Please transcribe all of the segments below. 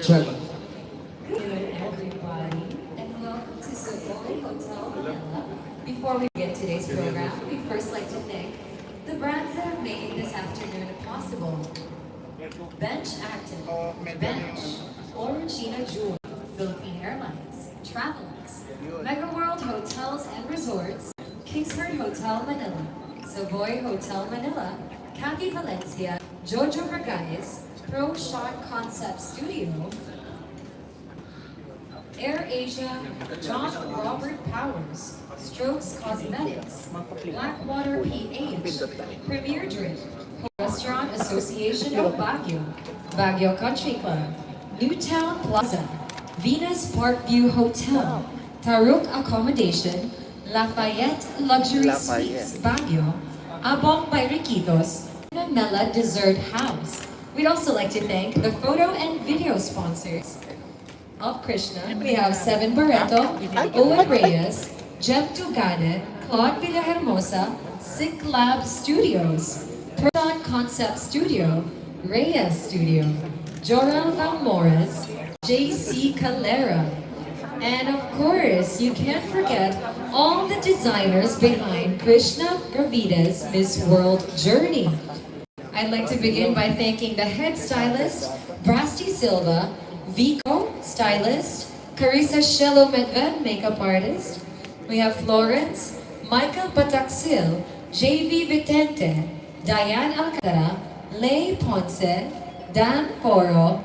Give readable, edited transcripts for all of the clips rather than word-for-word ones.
Journey. Good everybody, and welcome to Savoy Hotel Manila. Before we begin today's program, we'd first like to thank the brands that have made this afternoon possible. Bench Active, Bench, Orangina Jewel, Philippine Airlines, Travelex, Mega World Hotels and Resorts, Kingsford Hotel Manila, Savoy Hotel Manila, Cathy Valencia, Jojo Gravidez, Pro Shot Concept Studio, Air Asia, John Robert Powers, Strokes Cosmetics, Blackwater PH, Premier Drink, Restaurant Association of Baguio, Baguio Country Club, Newtown Plaza, Venus Parkview Hotel, Taruk Accommodation, Lafayette Luxury Suites, Baguio, Abong by Riquitos, and Mela Dessert House. We'd also like to thank the photo and video sponsors of Krishna. We have Seven Barreto, Owen Reyes, Jem Tugane, Claude Villahermosa, Sick Lab Studios, Person Concept Studio, Reyes Studio, Joral Valmores, JC Calera, and of course, you can't forget all the designers behind Krishnah Gravidez Miss World Journey. I'd like to begin by thanking the head stylist, Brasti Silva, Vico, stylist, Carissa Shelo Medved, makeup artist. We have Florence, Michael Pataxil, JV Vitente, Diane Alcantara, Lay Ponce, Dan Coro,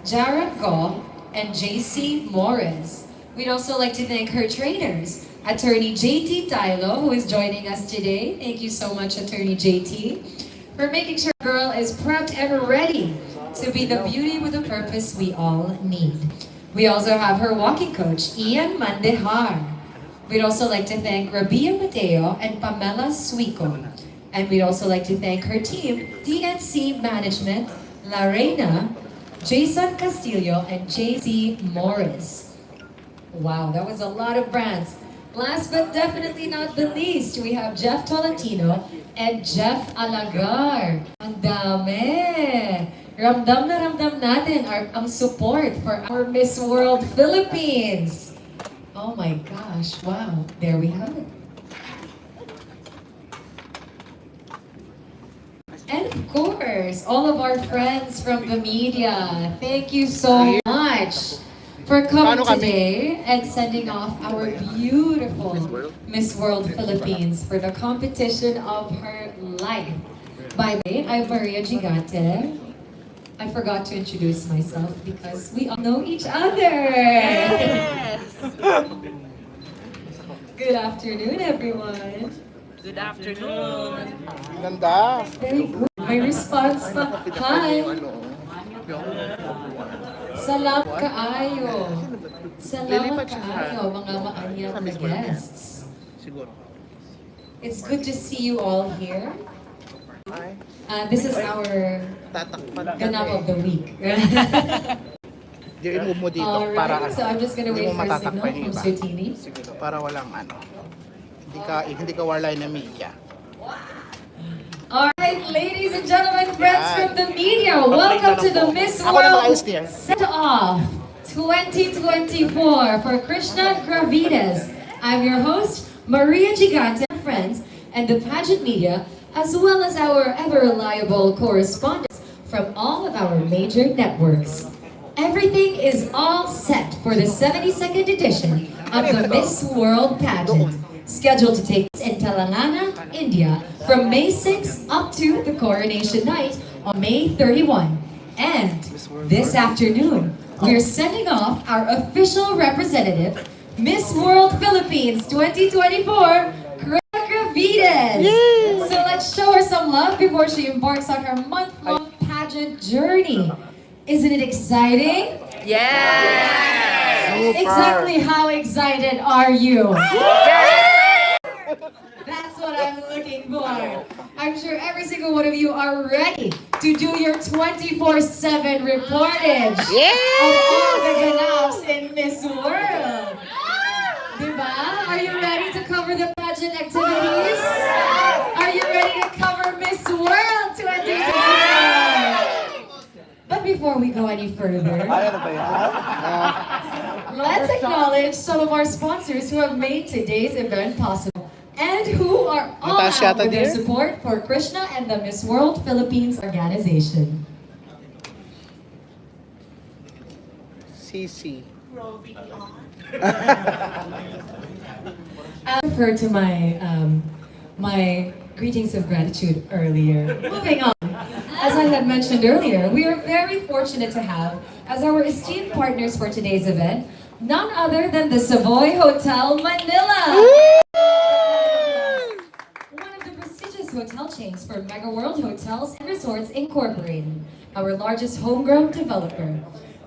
Jared Go, and JC Morris. We'd also like to thank her trainers, Attorney JT Tylo, who is joining us today. Thank you so much, Attorney JT, for making sure the girl is prepped and ready to be the beauty with a purpose we all need. We also have her walking coach, Ian Mandehar. We'd also like to thank Rabia Mateo and Pamela Suico. And we'd also like to thank her team, TNC Management, Larena, Jason Castillo, and JC Morris. Wow, that was a lot of brands. Last but definitely not the least, we have Jeff Tolentino and Jeff Alagar. Ang dami! Ramdam na ramdam natin ang support for our Miss World Philippines. Oh my gosh, wow. There we have it. And of course, all of our friends from the media, thank you so much for coming today and sending off our beautiful Miss World Philippines for the competition of her life. By the way, I'm Maria Gigante. I forgot to introduce myself because we all know each other. Yes! Good afternoon, everyone. Good afternoon. Ganda. Very good. May response pa. Hi. Salamat kaayo. Salamat kaayo, mga maanyang na guests. It's good to see you all here. This is our ganap of the week. I-move mo dito Alright, para so I'm just gonna hindi wait mo for a signal matatakpan yung from iba. Sir Tini. Para walang ano. Hindi ka warlay na media. Alright, ladies and gentlemen, friends from the media, welcome to the Miss World Send-Off 2024 for Krishnah Gravidez. I'm your host, Maria Gigante, friends, and the pageant media, as well as our ever-reliable correspondents from all of our major networks. Everything is all set for the 72nd edition of the Miss World pageant, scheduled to take place in Telangana, India, from May 6 up to the coronation night on May 31. And this afternoon, we're sending off our official representative, Miss World Philippines 2024, Krishnah Gravidez. So let's show her some love before she embarks on her month-long pageant journey. Isn't it exciting? Yes! Exactly how excited are you? That's what I'm looking for. I'm sure every single one of you are ready to do your 24/7 reportage of all the ganaps in Miss World. Diba? Are you ready to cover the pageant activities? Are you ready to cover Miss World 2024? But before before we go any further, Ano ba yan? let's acknowledge some of our sponsors who have made today's event possible and who are all Natasha out with their Tadir? support for Krishna and the Miss World Philippines organization. CC. I referred to my greetings of gratitude earlier. Moving on, as I had mentioned earlier, we are very fortunate to have as our esteemed partners for today's event none other than the Savoy Hotel Manila. One of the prestigious hotel chains for Mega World Hotels and Resorts Incorporated, our largest homegrown developer.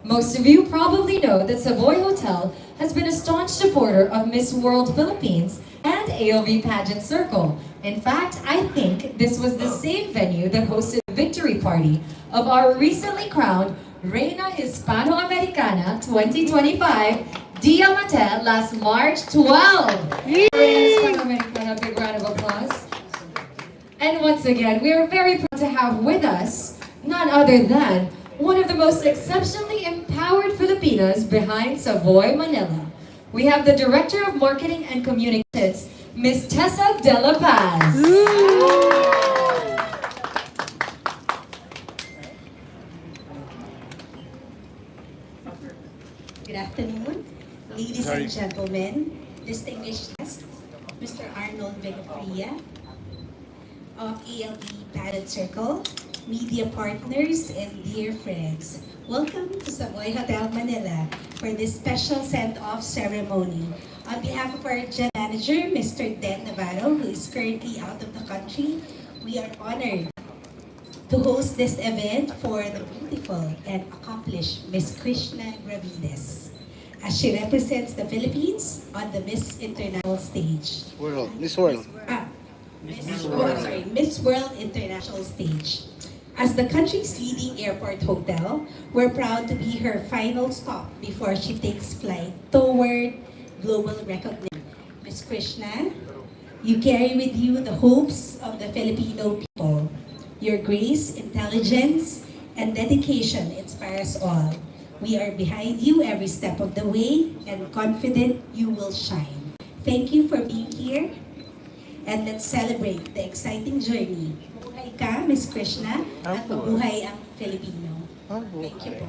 Most of you probably know that Savoy Hotel has been a staunch supporter of Miss World Philippines and AOV Pageant Circle. In fact, I think this was the same venue that hosted the victory party of our recently crowned Reina Hispano-Americana 2025, Diamante, last March 12. Reina Hispano-Americana, big round of applause. And once again, we are very proud to have with us none other than one of the most exceptionally empowered Filipinas behind Savoy, Manila. We have the Director of Marketing and Communications, Ms. Tessa De La Paz. Good afternoon, ladies and gentlemen, distinguished guests, Mr. Arnold Vegafria of ALB Pageant Circle, media partners, and dear friends. Welcome to Savoy Hotel Manila for this special send-off ceremony. On behalf of our general manager, Mr. Den Navarro, who is currently out of the country, we are honored to host this event for the beautiful and accomplished Miss Krishnah Gravidez, as she represents the Philippines on the Miss International stage. Miss World. Miss World International stage. As the country's leading airport hotel, we're proud to be her final stop before she takes flight toward global recognition. Miss Krishna, you carry with you the hopes of the Filipino people. Your grace, intelligence, and dedication inspire us all. We are behind you every step of the way and confident you will shine. Thank you for being here, and let's celebrate the exciting journey. Mabuhay ka, Miss Krishna, at mabuhay ang Filipino. Thank you po.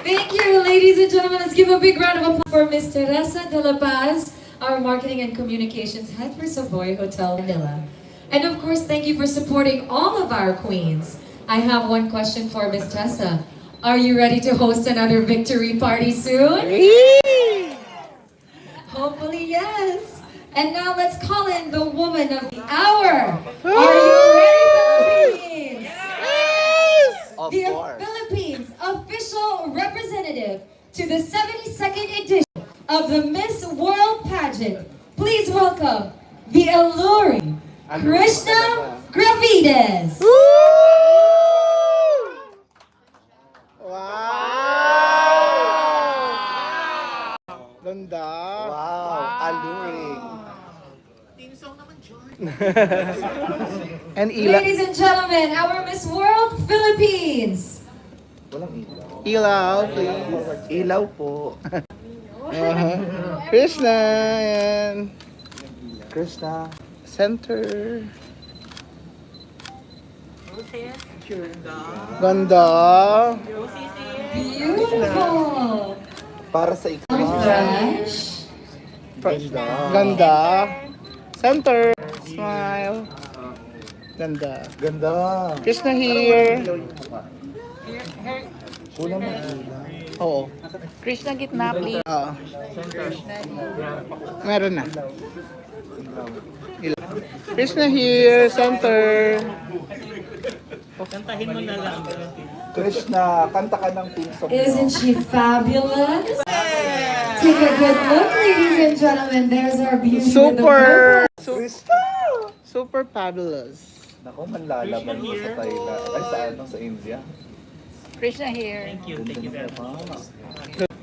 Thank you, ladies and gentlemen. Let's give a big round of applause for Ms. Teresa De La Paz, our Marketing and Communications Head for Savoy Hotel Manila. And of course, thank you for supporting all of our queens. I have one question for Ms. Tessa. Are you ready to host another victory party soon? Hopefully, yes. And now let's call in the woman of the hour. Are you ready, Philippines? Yes! Of The course. Philippines official representative to the 72nd edition of the Miss World Pageant. Please welcome the alluring Krishnah Gravidez. Wow! Ganda. Wow, alluring. And Ladies and gentlemen, our Miss World Philippines. ilaw, please. Ilaw po. Krishna and Krishna. center. Ganda. Beautiful. Para sa ikaw. Fresh. Ganda. Center. Smile. Ganda. Ganda. Krishna here. Kulang mo ilaw. Oo. Krishna gitna, please. Oo. Meron na. Ilaw. Krishna here. Center. Krishna, kanta ka ng team song. Isn't she fabulous? Take a good look, ladies and gentlemen. There's our beauty with the Super. purple. Krishna! Super fabulous. Nako, manlalaban mo sa Thailand. Ay, sa ano, sa India. Krishna here. Thank you very much.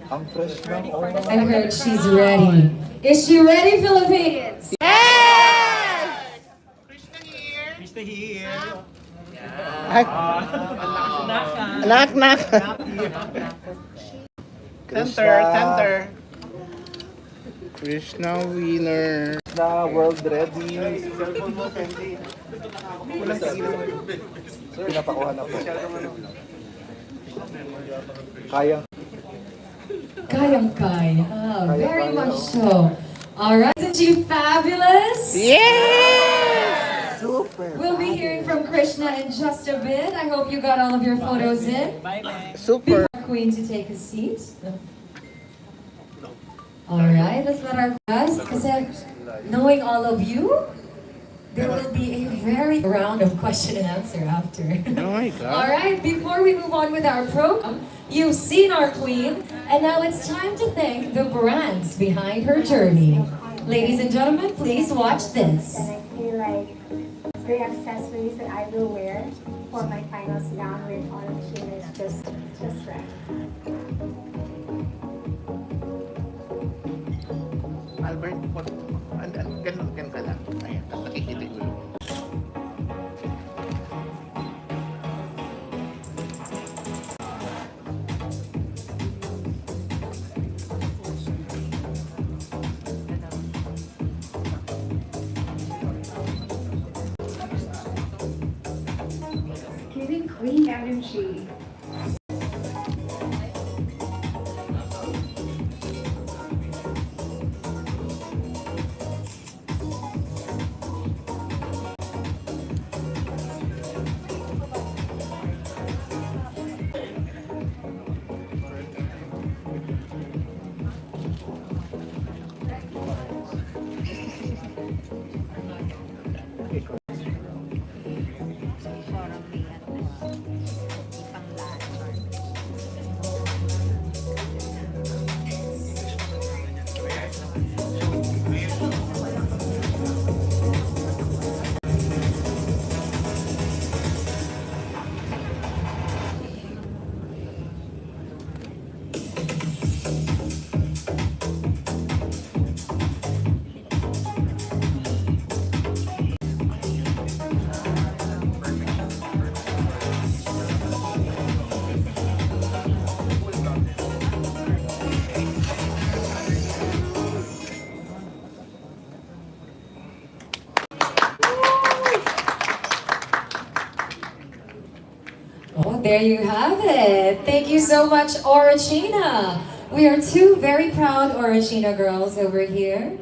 Ang fresh ng I heard she's ready. Is she ready, Philippines? Yes! Krishna here. Ay, anak. Center. Krishna winner. Na world ready. Pinapakuha na po. Kayang Kayang-kaya. Very much so. Alright, isn't she fabulous? Yes! Super. We'll be hearing from Krishna in just a bit. I hope you got all of your photos in. Super. Before Queen to take a seat. Alright, let's let our guests, kasi knowing all of you, there will be a very round of question and answer after. Oh my God. Alright, before we move on with our program, you've seen our queen, and now it's time to thank the brands behind her journey. Ladies and gentlemen, please watch this. And I feel like the accessories that I will wear for my finals gown with all of Sheila is just right. Albert, ganun ka lang. Ayan, tapos nakikita yung ulo. Giving queen energy. Oh, there you have it. Thank you so much, Orachina. We are two very proud Orachina girls over here.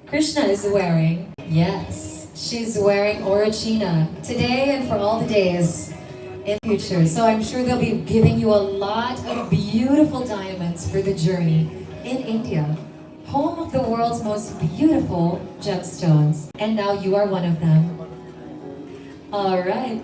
Krishna is wearing, yes, she's wearing Orachina today and for all the days in the future. So I'm sure they'll be giving you a lot of beautiful diamonds for the journey in India, home of the world's most beautiful gemstones. And now you are one of them. All right.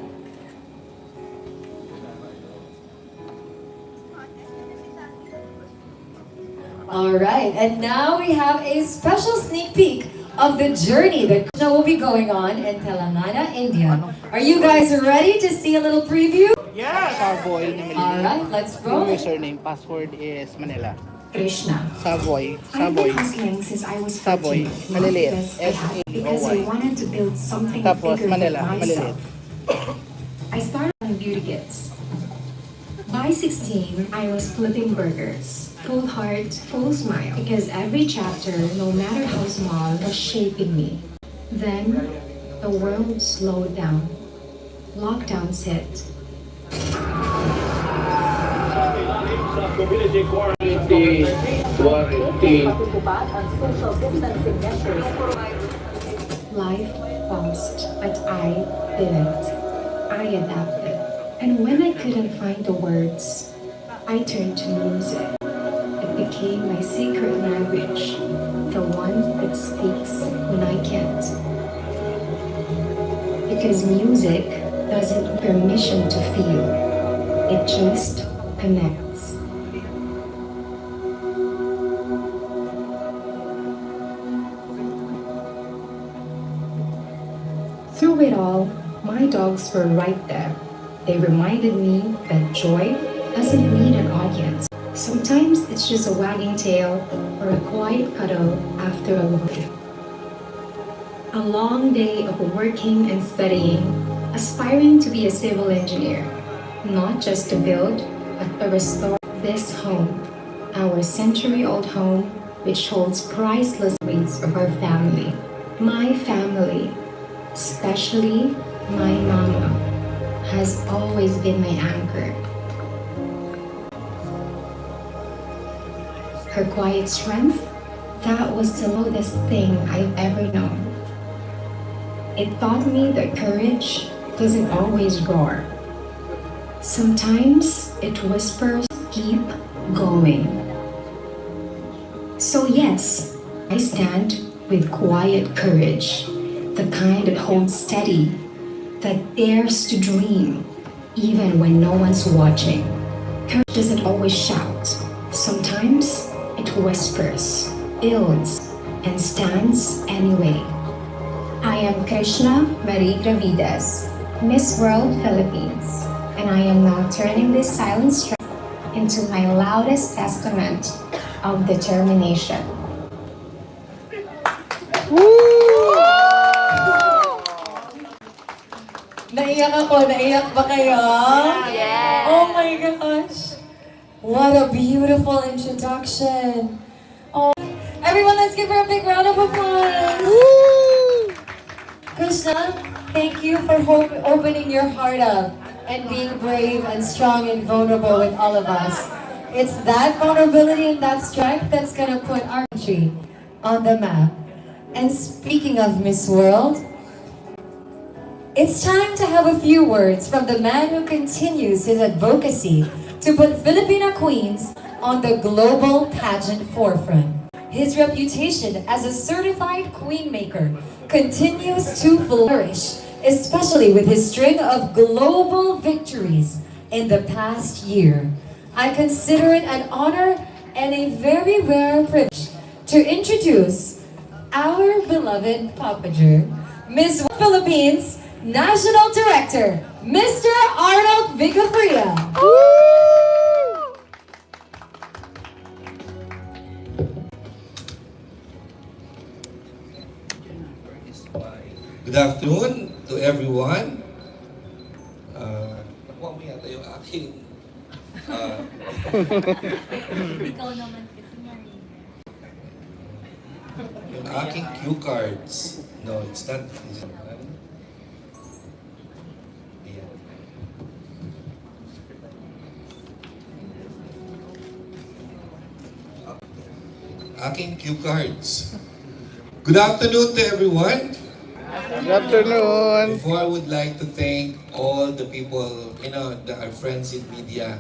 Alright, and now we have a special sneak peek of the journey that Krishna will be going on in Telangana, India. Are you guys ready to see a little preview? Savoy ni Manila. Alright, let's roll. Yung username, password is Manila. Krishna. Savoy. I've been hustling since I was 14. Savoy. Not Maliliit. because I had- because I wanted to build something Tapos bigger Manila. than Maliliit. myself. I started on beauty kits. By 16, I was flipping burgers. Full heart, full smile. Because every chapter, no matter how small, was shaping me. Then, the world slowed down. Lockdowns hit. Life paused, but I didn't. I adapted. And when I couldn't find the words, I turned to music. It became my secret language, the one that speaks when I can't. Because music doesn't need permission to feel, it just connects. Through it all, my dogs were right there. They reminded me that joy doesn't need an audience. Sometimes it's just a wagging tail or a quiet cuddle after a long day. A long day of working and studying, aspiring to be a civil engineer, not just to build, but to restore this home, our century-old home, which holds priceless memories of our family. My family, especially my mama, has always been my anchor. Her quiet strength, that was the loudest thing I've ever known. It taught me that courage doesn't always roar. Sometimes it whispers, keep going. So yes, I stand with quiet courage, the kind that holds steady, that dares to dream, even when no one's watching. Courage doesn't always shout. Sometimes it whispers, builds, and stands anyway. I am Krishnah Gravidez, Miss World Philippines, and I am now turning this silent strength into my loudest testament of determination. Naiyak ako. Naiyak ba kayo? Yes! Oh my gosh. What a beautiful introduction. Oh, everyone, let's give her a big round of applause. Krishna, thank you for opening your heart up and being brave and strong and vulnerable with all of us. It's that vulnerability and that strength that's gonna put our country on the map. And speaking of Miss World, it's time to have a few words from the man who continues his advocacy to put Filipina queens on the global pageant forefront. His reputation as a certified queen maker continues to flourish, especially with his string of global victories in the past year. I consider it an honor and a very rare privilege to introduce our beloved Papager, Miss Philippines National Director, Mr. Arnold Vigafria. Good afternoon to everyone. Nakuha mo yata yung aking yung aking cue cards. No, it's not. Ayan. Aking cue cards. Good afternoon to everyone. Good afternoon. Before, I would like to thank all the people, our friends in media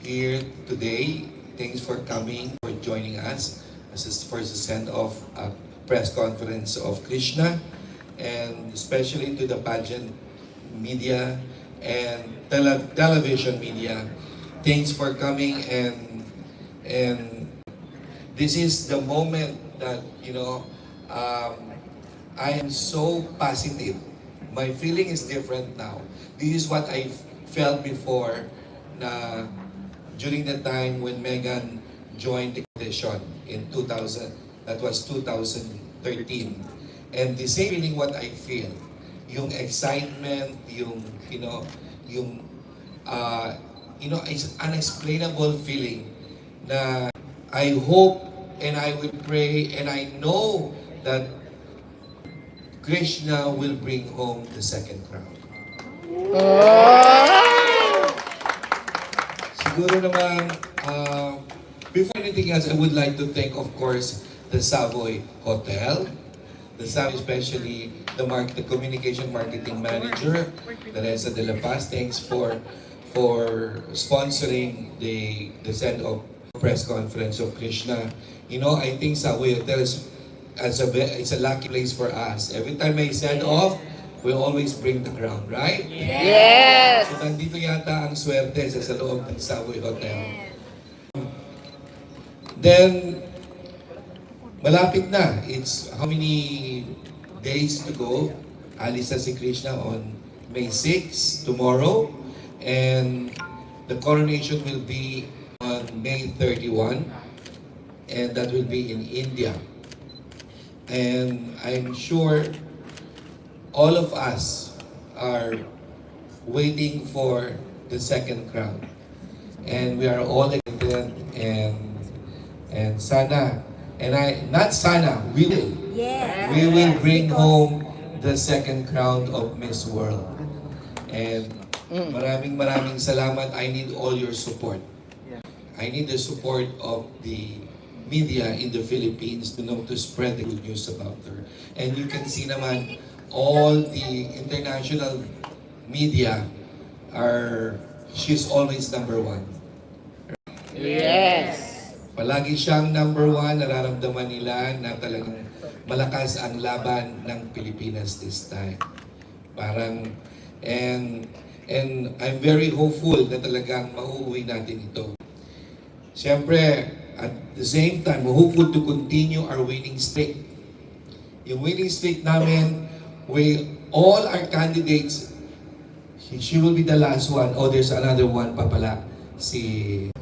here today. Thanks for coming, for joining us. This is for the send-off press conference of Krishna, and especially to the pageant media and television media. Thanks for coming, and this is the moment that, I am so positive. My feeling is different now. This is what I felt before during the time when Megan joined the competition in 2000. That was 2013. And the same feeling what I feel. Yung excitement, it's unexplainable feeling na I hope and I will pray and I know that Krishna will bring home the second crown. Siguro naman, before anything else, I would like to thank, of course, the Savoy Hotel, the Savoy, especially the communication marketing manager, Teresa de la Paz. Thanks for sponsoring the send-off press conference of Krishna. I think Savoy Hotel it's a lucky place for us. Every time I send off, we always bring the crown, right? Yes! So nandito yata ang swerte sa loob ng Savoy Hotel. Then, malapit na. It's how many days to go? Alis na si Krishna on May 6, tomorrow. And the coronation will be on May 31. And that will be in India. And I'm sure all of us are waiting for the second crown. And we are all excited and sana, not sana, we will. Yes. We will bring home the second crown of Miss World. And maraming salamat. I need all your support. I need the support of the media in the Philippines to spread the good news about her. And you can see naman, all the international media she's always number one. Yes. Palagi siyang number one, nararamdaman nila na talagang malakas ang laban ng Pilipinas this time. And I'm very hopeful na talagang mauuwi natin ito. Siyempre, at the same time, we're hopeful to continue our winning streak. Yung winning streak namin, all our candidates, she will be the last one. Oh, there's another one pa pala.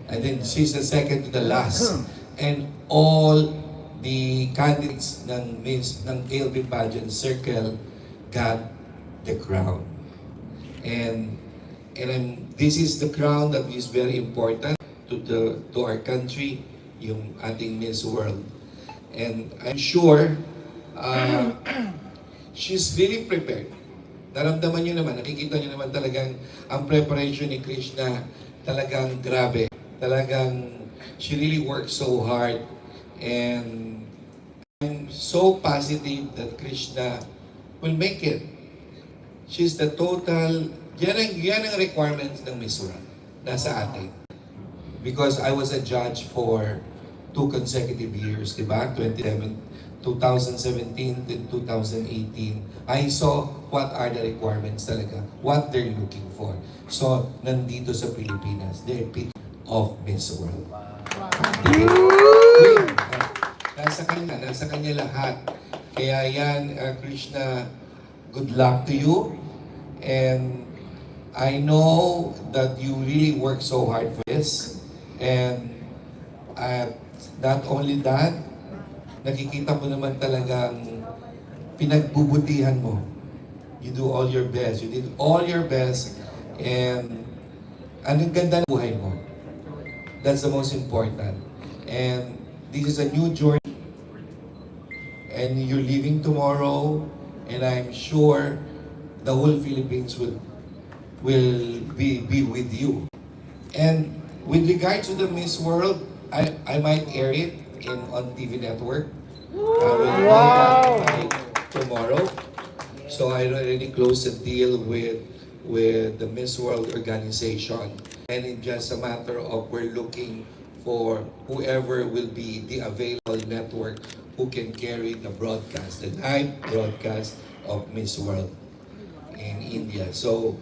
And then she's the second to the last. And all the candidates ng ALB pageant circle got the crown. And this is the crown that is very important to our country, yung ating Miss World. And I'm sure she's really prepared. Naramdaman nyo naman, nakikita nyo naman talagang ang preparation ni Krishna talagang grabe. Talagang she really worked so hard, and I'm so positive that Krishna will make it. She's the total, yan ang requirements ng Miss World. Nasa atin. Because I was a judge for 2 consecutive years, di ba? 2017 to 2018. I saw what are the requirements talaga, what they're looking for. So, nandito sa Pilipinas, they're pick of Miss World. Nasa kanya lahat. Kaya yan, Krishna, good luck to you. And I know that you really work so hard for this. And not only that, nakikita mo naman talagang pinagbubutihan mo. You do all your best. You did all your best. And anong ganda ng buhay mo. That's the most important. And this is a new journey. And you're leaving tomorrow. And I'm sure the whole Philippines will be with you. And with regards to the Miss World, I might air it on TV network. I will do that by tomorrow. So I already closed a deal with the Miss World organization. And it's just a matter of we're looking for whoever will be the available network who can carry the broadcast, the live broadcast of Miss World in India. So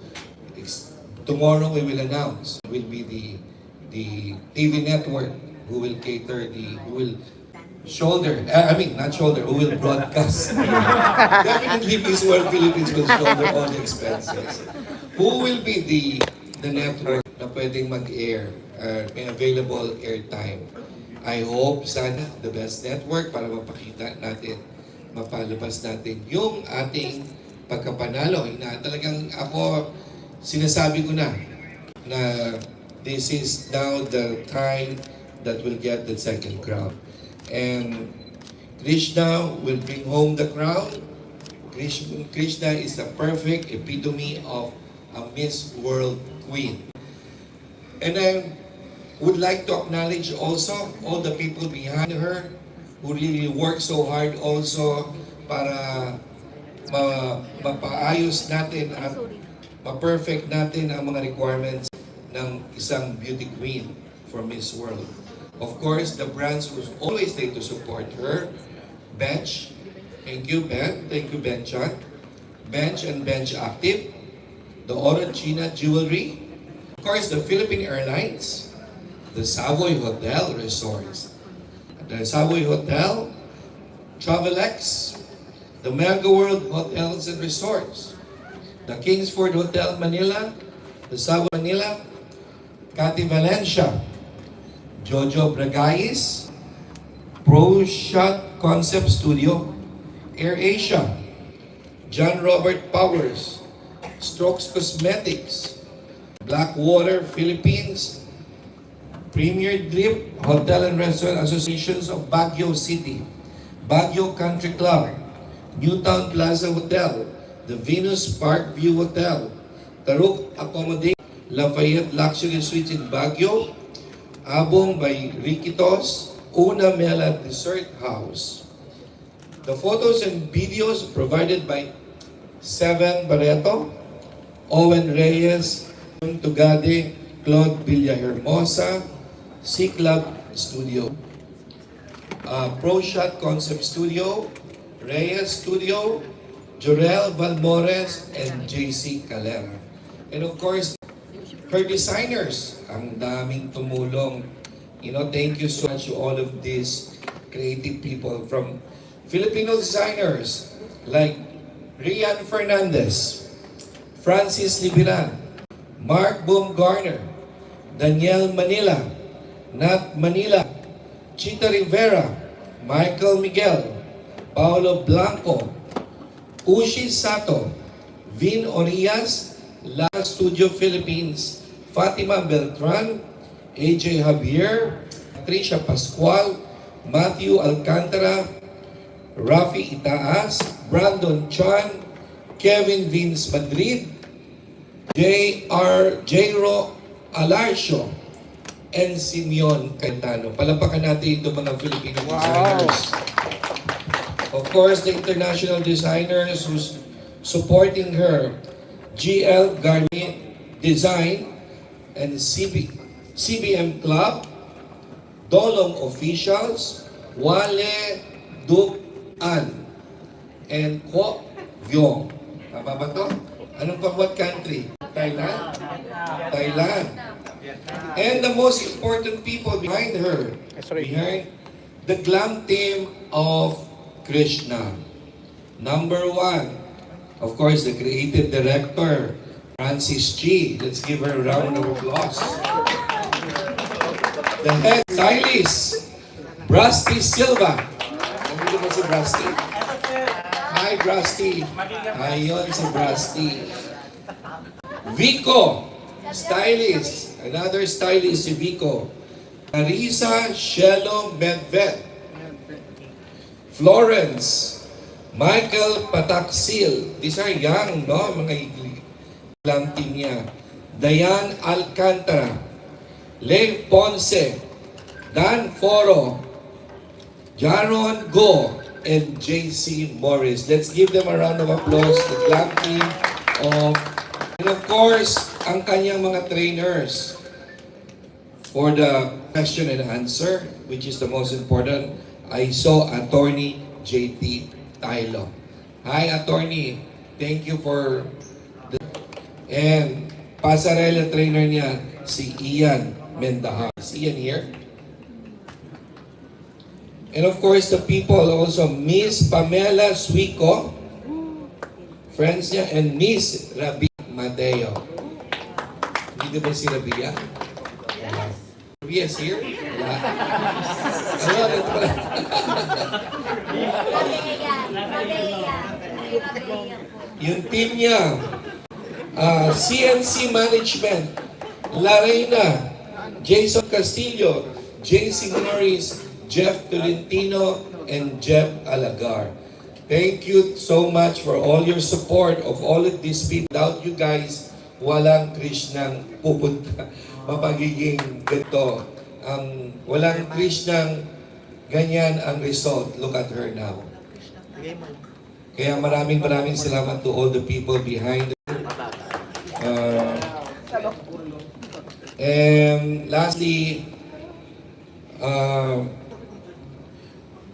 tomorrow we will announce, will be the TV network who will cater who will broadcast. Definitely Miss World Philippines will shoulder all the expenses. Who will be the network na pwedeng mag-air, may available airtime? I hope sana the best network para mapakita natin, mapalabas natin yung ating pagkapanalo. Talagang ako, sinasabi ko na this is now the time that will get the second crown. And Krishna will bring home the crown. Krishna is the perfect epitome of a Miss World Queen. And I would like to acknowledge also all the people behind her who really work so hard also para mapaayos natin at ma-perfect natin ang mga requirements ng isang beauty queen for Miss World. Of course, the brands who always there to support her, Bench, thank you Ben, thank you Benchan, Bench and Bench Active, the China Jewelry, of course the Philippine Airlines, the Savoy Hotel Resorts, the Savoy Hotel, Travelex, the Mega World Hotels and Resorts, the Kingsford Hotel Manila, the Savoy Manila, Cathy Valencia, Jojo Bragais, Pro Shot Concept Studio, Air Asia, John Robert Powers, Strokes Cosmetics, Blackwater Philippines, Premier Drip Hotel and Restaurant Associations of Baguio City, Baguio Country Club, Newtown Plaza Hotel, the Venus Park View Hotel, Taruk Accommodation, Lafayette Luxury Suites in Baguio, Abong by Riquitos, Una Mela Dessert House. The photos and videos provided by Seven Barreto, Owen Reyes, Tugade, Claude Villahermosa, C-Club Studio, Pro Shot Concept Studio, Reyes Studio, Jorel Valmores, and JC Calera. And of course, her designers, ang daming tumulong. Thank you so much to all of these creative people from Filipino designers like Rian Fernandez, Francis Libiran, Mark Baumgartner, Daniel Manila, Nat Manila, Chita Rivera, Michael Miguel, Paolo Blanco, Ushi Sato, Vin Orias, La Studio Philippines, Fatima Beltran, AJ Javier, Tricia Pascual, Matthew Alcantara, Rafi Itaas, Brandon Chan, Kevin Vince Madrid, J.Ro Alarcio, and Simeon Cayetano. Palapakan natin ito mga Filipino designers. Of course, the international designers who's supporting her, GL Garnier Design and CBM Club, Dolong Officials, Wale Duan, and Kwok Vyong. Tama ba to? Anong from what country? Thailand? Thailand. And the most important people behind her, behind the glam team of Krishna. Number one, of course, the creative director, Francis G. Let's give her a round of applause. The head stylist, Brusty Silva. Nandito ba si Brusty? Hi, Brusty. Ayun si Brusty. Vico, stylist. Another stylist si Vico. Marisa Shelo Medved. Florence, Michael Pataksil. These are young, no? Mga glam team niya. Dayan Alcantara. Lev Ponce. Dan Foro. Jaron Go. And JC Morris. Let's give them a round of applause. The glam team of... And of course, ang kanyang mga trainers for the question and answer, which is the most important. I saw Attorney JT Tylo. Hi, Attorney. Thank you for the... And pasarela trainer niya, si Ian Mendaha. Is Ian here? And of course, the people also, Miss Pamela Suico, friends niya, and Miss Rabi Mateo. Dito ba si Rabia? Yes. Rabia is here? Wala. Ano, ito pala. Yung team niya, CNC Management, Larena, Jason Castillo, JC Norris, Jeff Tolentino, and Jeff Alagar. Thank you so much for all your support of all of these people. Without you guys, walang Krishnang pupunta. Mapagiging ganito. Walang Krishnang ganyan ang result. Look at her now. Kaya maraming salamat to all the people behind her. And lastly,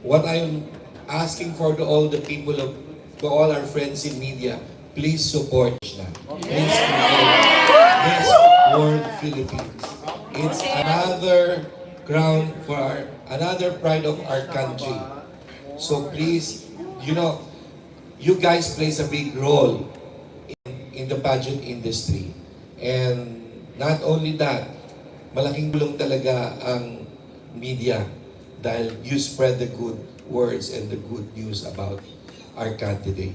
what I'm asking for to all the people to all our friends in media, please support Krishna. Please support Miss World Philippines. It's another crown for another pride of our country. So please, you guys plays a big role in the pageant industry. And not only that, malaking tulong talaga ang media dahil you spread the good words and the good news about our candidate.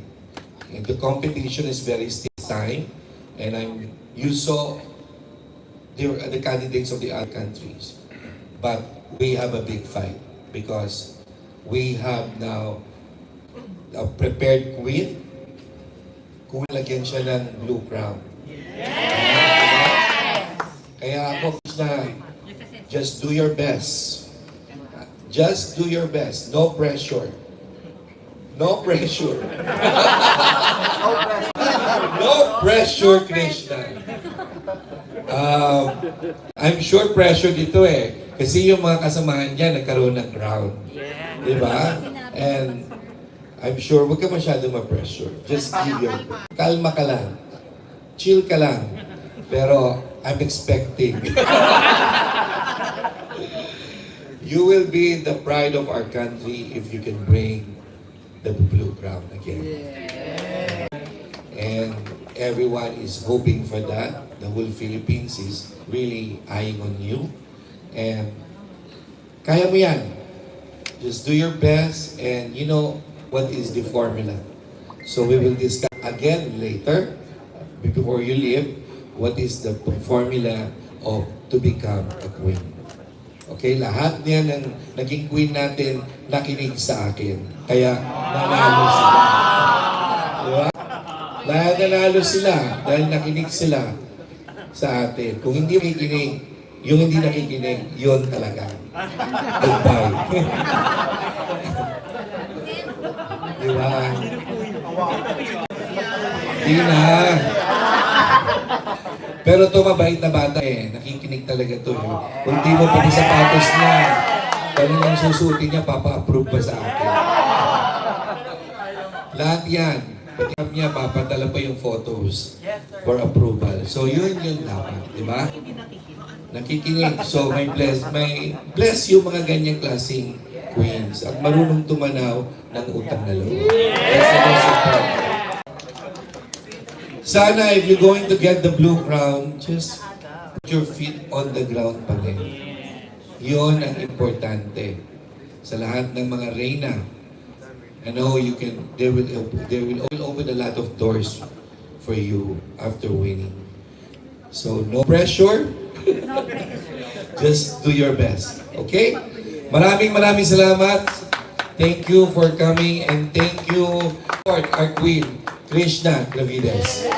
And the competition is very still time. And you saw the candidates of the other countries. But we have a big fight because we have now a prepared queen. Kung lagyan siya ng blue crown. Kaya ako, Krishna, just do your best. Just do your best. No pressure. No pressure. No pressure, Krishna. I'm sure pressure dito eh. Kasi yung mga kasamahan niya nagkaroon ng crown. Diba? And I'm sure huwag ka masyado ma-pressure. Just give your... Kalma ka lang. Chill ka lang. Pero I'm expecting. You will be the pride of our country if you can bring the blue crown again. And everyone is hoping for that. The whole Philippines is really eyeing on you. And kaya mo yan. Just do your best and you know what is the formula. So we will discuss again later, before you leave, what is the formula of to become a queen. Okay, lahat niya ng naging queen natin nakinig sa akin. Kaya nanalo sila. Diba? Lahat nanalo sila dahil nakinig sila sa atin. Kung hindi makikinig, yung hindi nakikinig, yun talaga. Goodbye. Diba? Hindi na. Pero to mabait na bata eh. Nakikinig talaga to. Kung di mo pati sapatos niya, kung ang susutin niya, papa-approve pa sa akin. Lahat yan. Pati niya, papadala pa yung photos for approval. So yun dapat. Di ba? Nakikinig. So may bless yung mga ganyang klaseng queens at marunong tumanaw ng utang na loob. That's the most important. Sana if you're going to get the blue crown, just put your feet on the ground pa rin. Yun ang importante sa lahat ng mga reyna. I know they will open a lot of doors for you after winning. So no pressure. Just do your best. Okay? Maraming salamat. Thank you for coming and thank you for our queen, Krishnah Gravidez.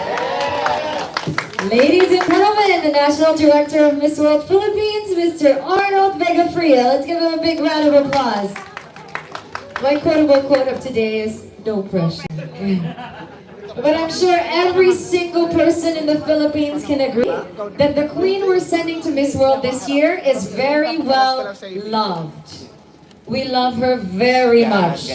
Ladies and gentlemen, the National Director of Miss World Philippines, Mr. Arnold Vegafria. Let's give him a big round of applause. My quotable quote of today is, no pressure. But I'm sure every single person in the Philippines can agree that the queen we're sending to Miss World this year is very well loved. We love her very much.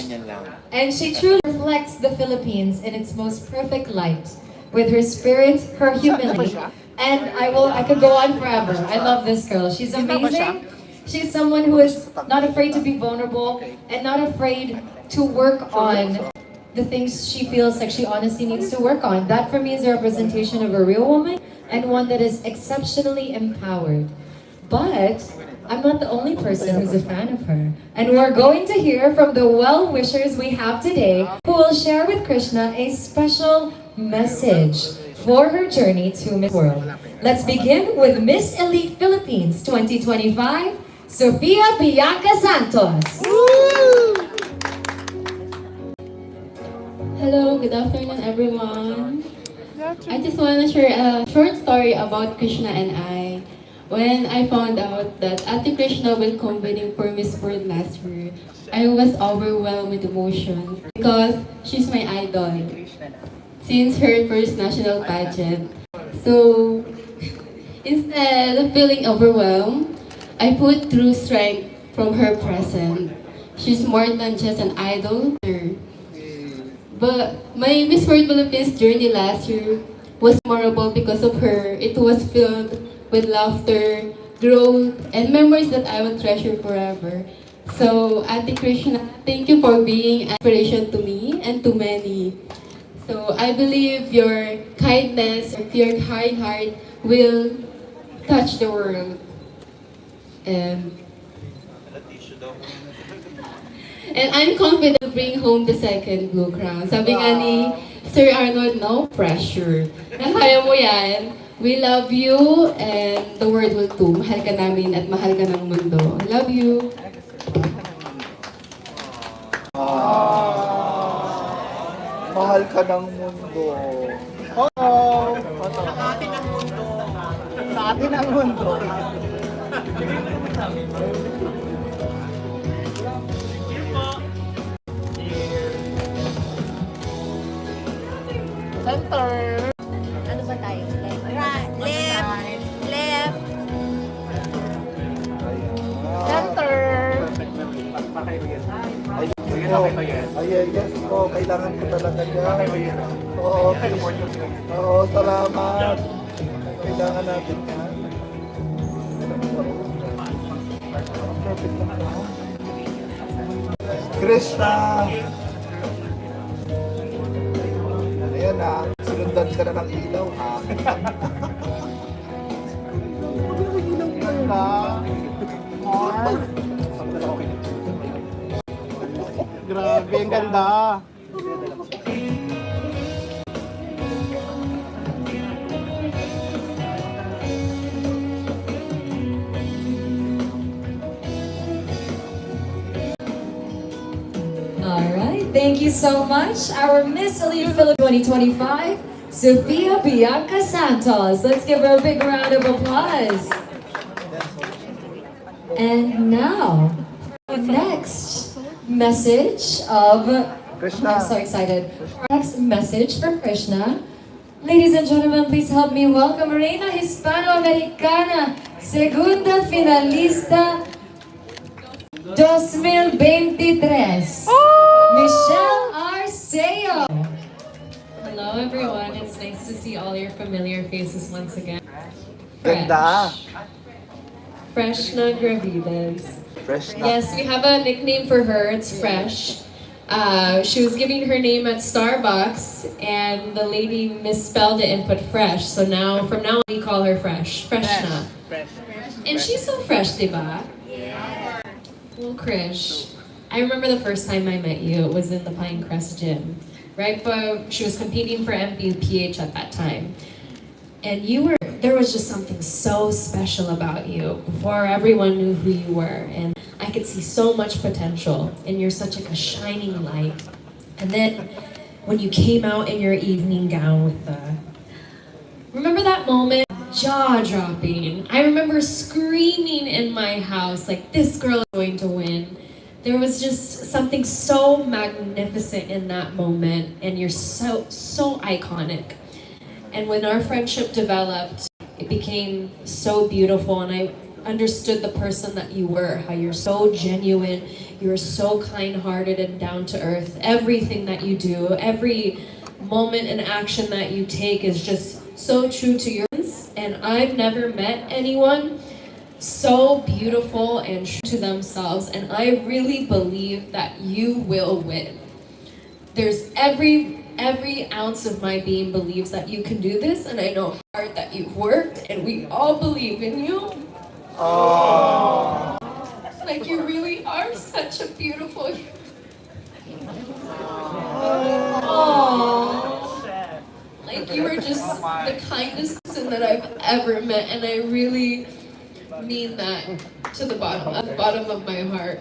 And she truly reflects the Philippines in its most perfect light, with her spirit, her humility. And I could go on forever. I love this girl. She's amazing. She's someone who is not afraid to be vulnerable and not afraid to work on the things she feels like she honestly needs to work on. That for me is a representation of a real woman and one that is exceptionally empowered. But I'm not the only person who's a fan of her. And we're going to hear from the well-wishers we have today who will share with Krishna a special message for her journey to Miss World. Let's begin with Miss Elite Philippines 2025, Sofia Bianca Santos. Hello, good afternoon everyone. I just want to share a short story about Krishna and I. When I found out that Ate Krishna will competing for Miss World last year, I was overwhelmed with emotions because she's my idol since her first national pageant. So instead of feeling overwhelmed, I put true strength from her presence. She's more than just an idol. But my Miss World Philippines journey last year was memorable because of her. It was filled with laughter, growth, and memories that I will treasure forever. So, Ate Krishna, thank you for being an inspiration to me and to many. So, I believe your kindness, your kind heart will touch the world. And I'm confident to bring home the second Blue Crown. Sabi nga ni Sir Arnold, no pressure. Kaya mo yan. We love you and the world will too. Mahal ka namin at mahal ka ng mundo. I love you. Mahal ka ng mundo. Sa atin ang mundo. Sa atin ang mundo. Center. Ano ba tayo? Left. Left. Center. Yes po. Kailangan ko talaga yan. Oo, salamat. Kailangan natin yan. Krishna! Ayan na, sinundan ka na ng ilaw ha. Ilaw ka na. Grabe, ang ganda. All right, thank you so much. Our Miss Elite Philippines 2025, Sofia Bianca Santos. Let's give her a big round of applause. And now, next message of Krishna. I'm so excited. Next message from Krishna. Ladies and gentlemen, please help me welcome Reina Hispano-Americana, segunda finalista 2023, Michelle Arceo. Hello everyone, it's nice to see all your familiar faces once again. Ganda. Krishnah Gravidez. Fresh na. Yes, we have a nickname for her, it's Fresh. She was giving her name at Starbucks and the lady misspelled it and put Fresh. So now, from now on, we call her Fresh. Krishnah. And she's so fresh, diba? Yeah. Well, Krish, I remember the first time I met you, it was in the Pinecrest gym. Right, but she was competing for MPH at that time. And there was just something so special about you before everyone knew who you were. And I could see so much potential, and you're such like a shining light. And then when you came out in your evening gown with remember that moment? Jaw-dropping. I remember screaming in my house, like, this girl is going to win. There was just something so magnificent in that moment, and you're so iconic. And when our friendship developed, it became so beautiful, and I understood the person that you were, how you're so genuine, you're so kind-hearted and down-to-earth. Everything that you do, every moment and action that you take is just so true to yours. And I've never met anyone so beautiful and true to themselves, and I really believe that you will win. There's every ounce of my being believes that you can do this, and I know hard that you've worked, and we all believe in you. Oh. Like, you really are such a beautiful. Like, you are just the kindest person that I've ever met, and I really mean that to the bottom of my heart.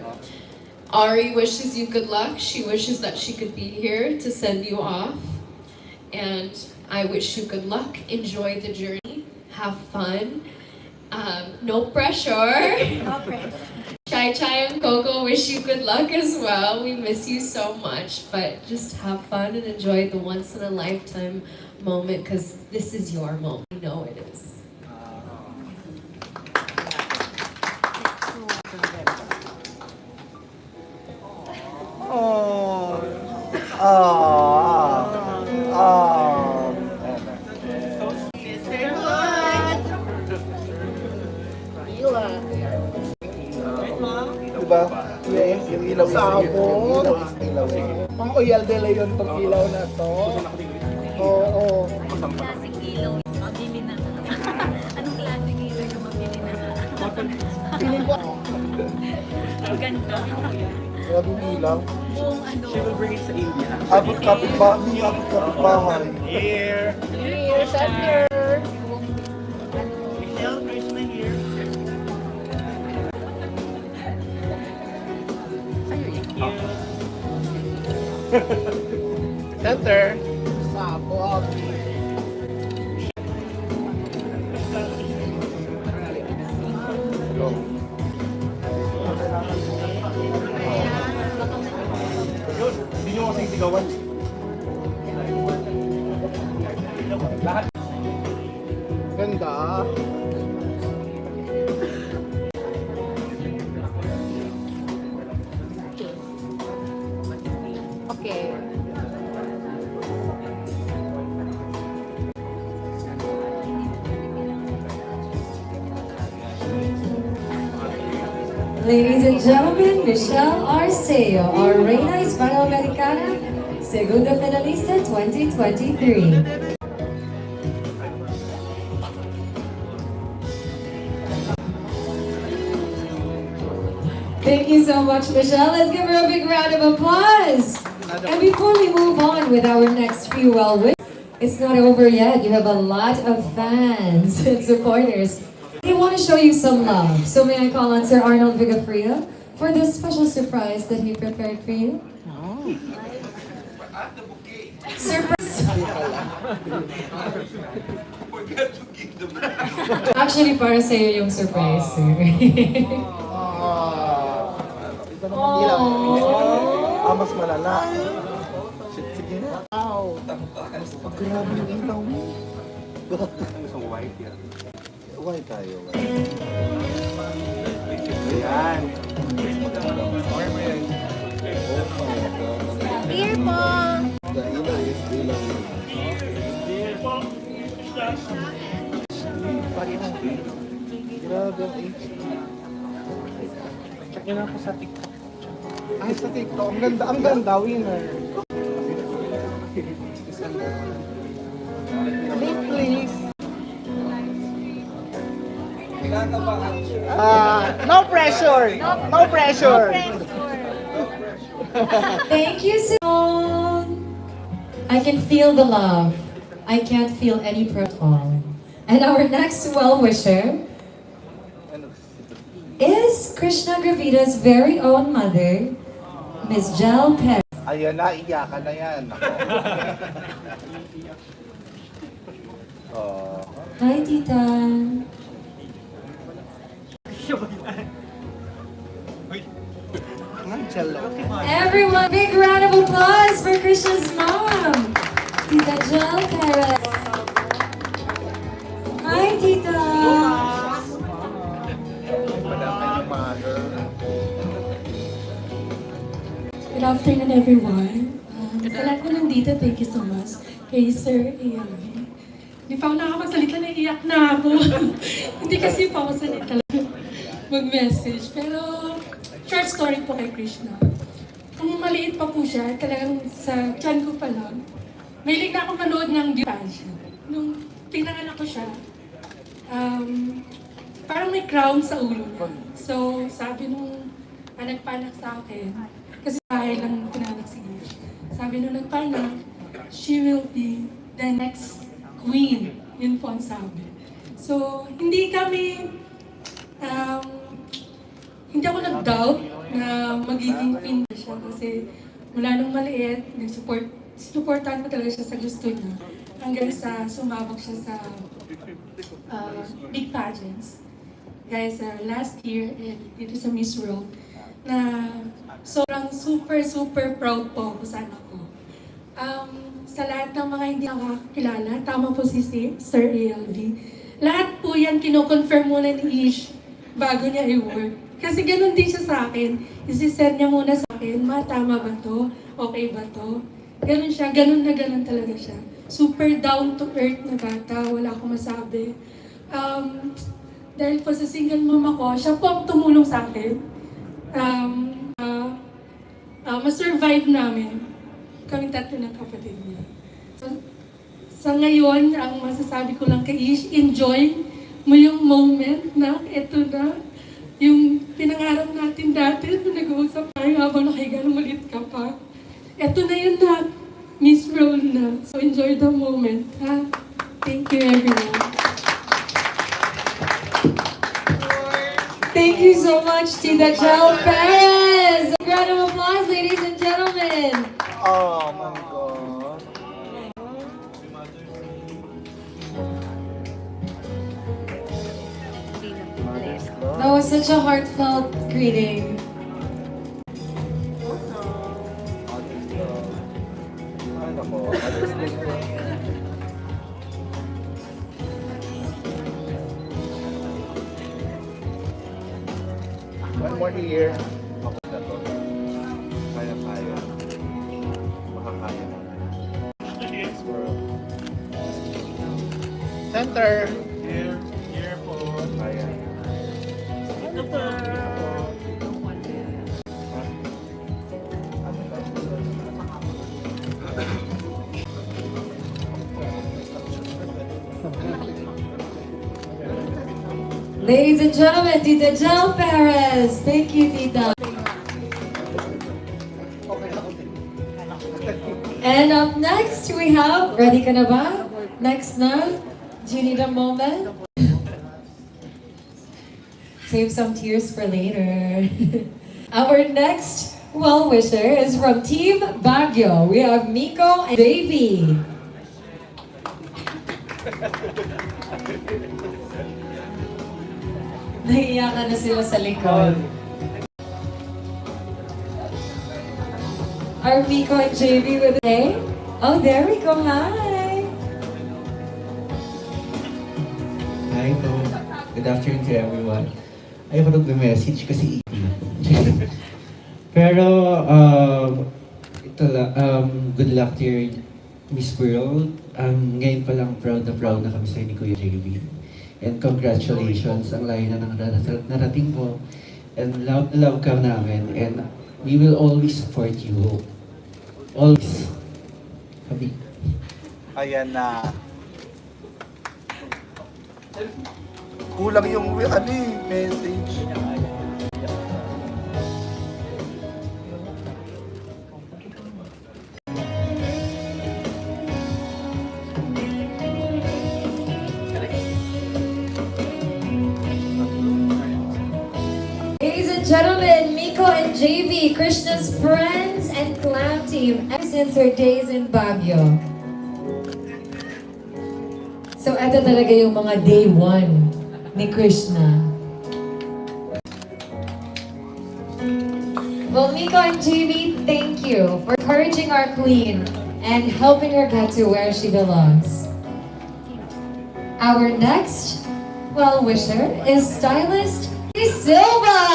Ari wishes you good luck. She wishes that she could be here to send you off. And I wish you good luck. Enjoy the journey. Have fun. No pressure. No pressure. Chai Chai and Coco wish you good luck as well. We miss you so much. But just have fun and enjoy the once in a lifetime moment, because this is your moment. You know it is. Diba? Yung ilaw is Sabon. ilaw. Pang Oyal de Leon tong ilaw na to. Oo. Klaseng ilaw. Mabili na. Anong klaseng ilaw na mabili na? Feeling ko, Ang ganda. Grabe bilang. Buong ano. She will bring it to India. Abot kapit-bahay. Here. Here, center. Michelle, Krishna here. Center. Savoy. Yun, hindi nyo kasing sigawan. Lahat. Ganda. Okay. Ladies and gentlemen, Michelle Arceo, our Reina Hispanoamericana, Segunda Finalista 2023. Thank you so much, Michelle. Let's give her a big round of applause. And before we move on with our next few well wishes, it's not over yet. You have a lot of fans and supporters. They want to show you some love. So may I call on Sir Arnold Vigafrio for this special surprise that he prepared for you? Surprise! Actually, para sa'yo yung surprise, sir. Mas malala. Sige na. Wow. Grabe yung ilaw mo. Isang white yan. White tayo. Ayan. Here po. The ilaw is ilaw. Grabe ang age. Check nyo na po sa TikTok. Ay, sa TikTok. Ang ganda, winner. Please. No pressure. No pressure. Thank you, Simone. I can feel the love. I can't feel any protocol. And our next well-wisher is Krishnah Gravidez' very own mother, Miss Jel Perez. Ayan na, iyakan na yan. Oh. Hi, Tita. Everyone, big round of applause for Krishna's mom, Tita Jel Perez. Hi, Tita. Good afternoon, everyone. Sa lahat po nandito, thank you so much kay Sir ALV. Hindi pa ako nakakapagsalita, naiiyak na ako. Hindi kasi pa ako salita mag-message. Pero, short story po kay Krishna. Kung maliit pa po siya, talagang sa tiyan ko pa lang, mahilig na ako manood ng beauty. Nung pinanganak ko siya, parang may crown sa ulo niya. So, sabi nung nagpanak sa akin, kasi bahay lang pinanganak si Gish. Sabi nung nagpanak, she will be the next queen. Yun po ang sabi. So, hindi ako nag-doubt na magiging queen siya kasi mula nung maliit, supportan ko talaga siya sa gusto niya. Hanggang sa sumabak siya sa big pageants. Guys, last year, dito sa Miss World, na sobrang super proud po ako sa anak ko. Sa lahat ng mga hindi nakakilala, tama po si Sir ALV. Lahat po yan kino-confirm muna ni Ish bago niya i-work. Kasi ganun din siya sa akin. Isi-send niya muna sa akin, ma, tama ba to? Okay ba to? Ganun siya, ganun na ganun talaga siya. Super down to earth na bata, wala akong masabi. Dahil po sa single mama ko, siya po ang tumulong sa akin. Ma-survive namin. Kaming tatlo ng kapatid niya. So, sa ngayon, ang masasabi ko lang kay Ish, enjoy mo yung moment na ito na yung pinangarap natin dati na nag-uusap tayo habang nakahiga ng maliit ka pa. Eto na yun na, Miss World na. So enjoy the moment, ha? Thank you, everyone. Thank you so much, Tita Jel Perez! A round of applause, ladies and gentlemen! Oh my God. That was such a heartfelt greeting. Ay, nako. Mother's Day po. One more here. Ako na to. Kaya. Makakaya mo. Center. Here po. Kaya. Ito po. Ladies and gentlemen, Tita Jel Perez. Thank you, Tita. And up next, we have, ready ka na ba? Next na, do you need a moment? Save some tears for later. Our next well-wisher is from Team Baguio. We have Miko and Davey. Naiiyakan na sila sa likod. Are Miko and JV with us? Oh, there we go. Hi! Hi po. Good afternoon to everyone. Ayaw ko nag-message kasi pero, ito good luck to your Miss World. Ngayon pa lang proud na kami sa ni Kuya JV. And congratulations, ang layo na ng narating mo. And love ka namin. And we will always support you. Always. Happy. Ayan na. Kulang yung message. Ladies and gentlemen, Miko and JV, Krishna's friends and clan team, ever since her days in Baguio. So, eto talaga yung mga day one ni Krishna. Well, Miko and JV, thank you for encouraging our queen and helping her get to where she belongs. Our next well-wisher is stylist Silva!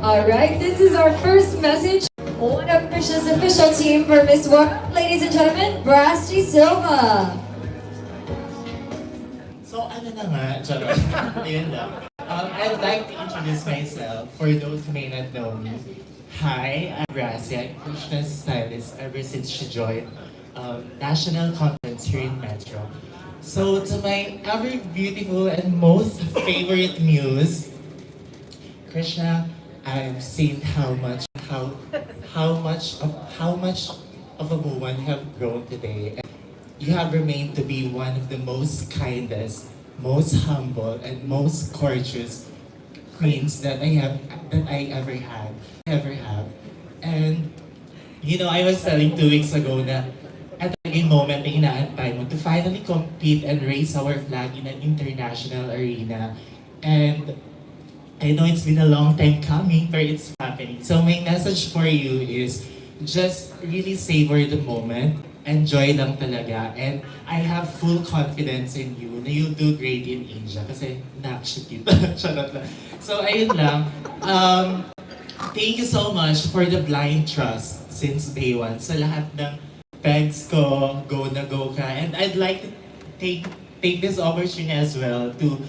Alright, this is our first message. One of Krishna's official team for Miss World. Ladies and gentlemen, Brasti Silva. So ano na nga, charot. Ayun lang. I'd like to introduce myself for those who may not know me. Hi, I'm Brasti. I'm Krishna's stylist ever since she joined national conference here in Metro. So to my ever beautiful and most favorite muse, Krishna, I've seen how much of a woman you have grown today. And you have remained to be one of the most kindest, most humble, and most courteous queens that I ever have. And you know, I was telling 2 weeks ago na at a moment na inaantay mo to finally compete and raise our flag in an international arena. And I know it's been a long time coming, but it's happening. So my message for you is just really savor the moment. Enjoy lang talaga. And I have full confidence in you na you'll do great in Asia. Kasi nakshit kita. Charot lang. So ayun lang. Thank you so much for the blind trust since day one. Sa lahat ng pegs ko, go na go ka. And I'd like to take this opportunity as well to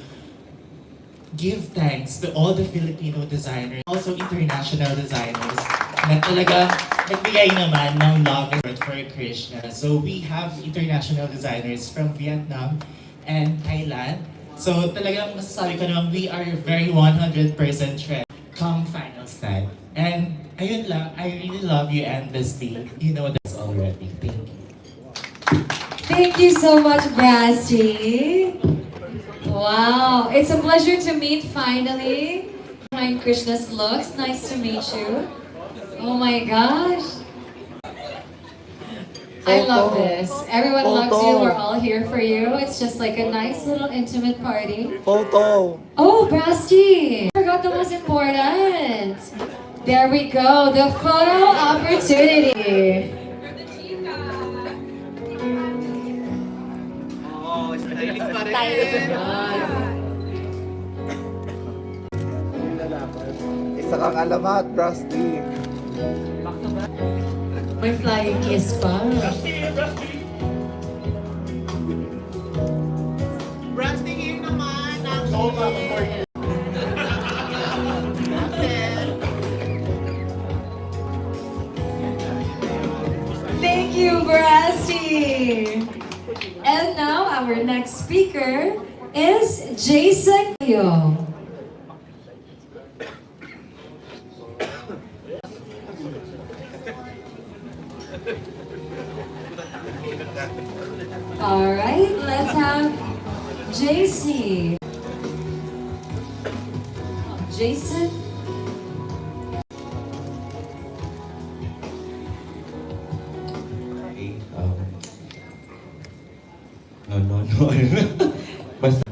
give thanks to all the Filipino designers, also international designers, na talaga nagbigay naman ng love for Krishna. So we have international designers from Vietnam and Thailand. So talagang masasabi ko naman, we are very 100% trend come finals night. And ayun lang, I really love you endlessly. You know this already. Thank you. Thank you so much, Basti. Wow, it's a pleasure to meet finally. Behind Krishna's looks, nice to meet you. Oh my gosh. I love this. Everyone loves you. We're all here for you. It's just like a nice little intimate party. Photo. Oh, Basti! Forgot the most important. There we go. The photo opportunity. Isa kang alamat, Rusty. May flying kiss pa. Rusty, here naman ang Thank you, Basti. And now our next speaker is Jason Yo. All right, let's have JC. Jason. No. Basta,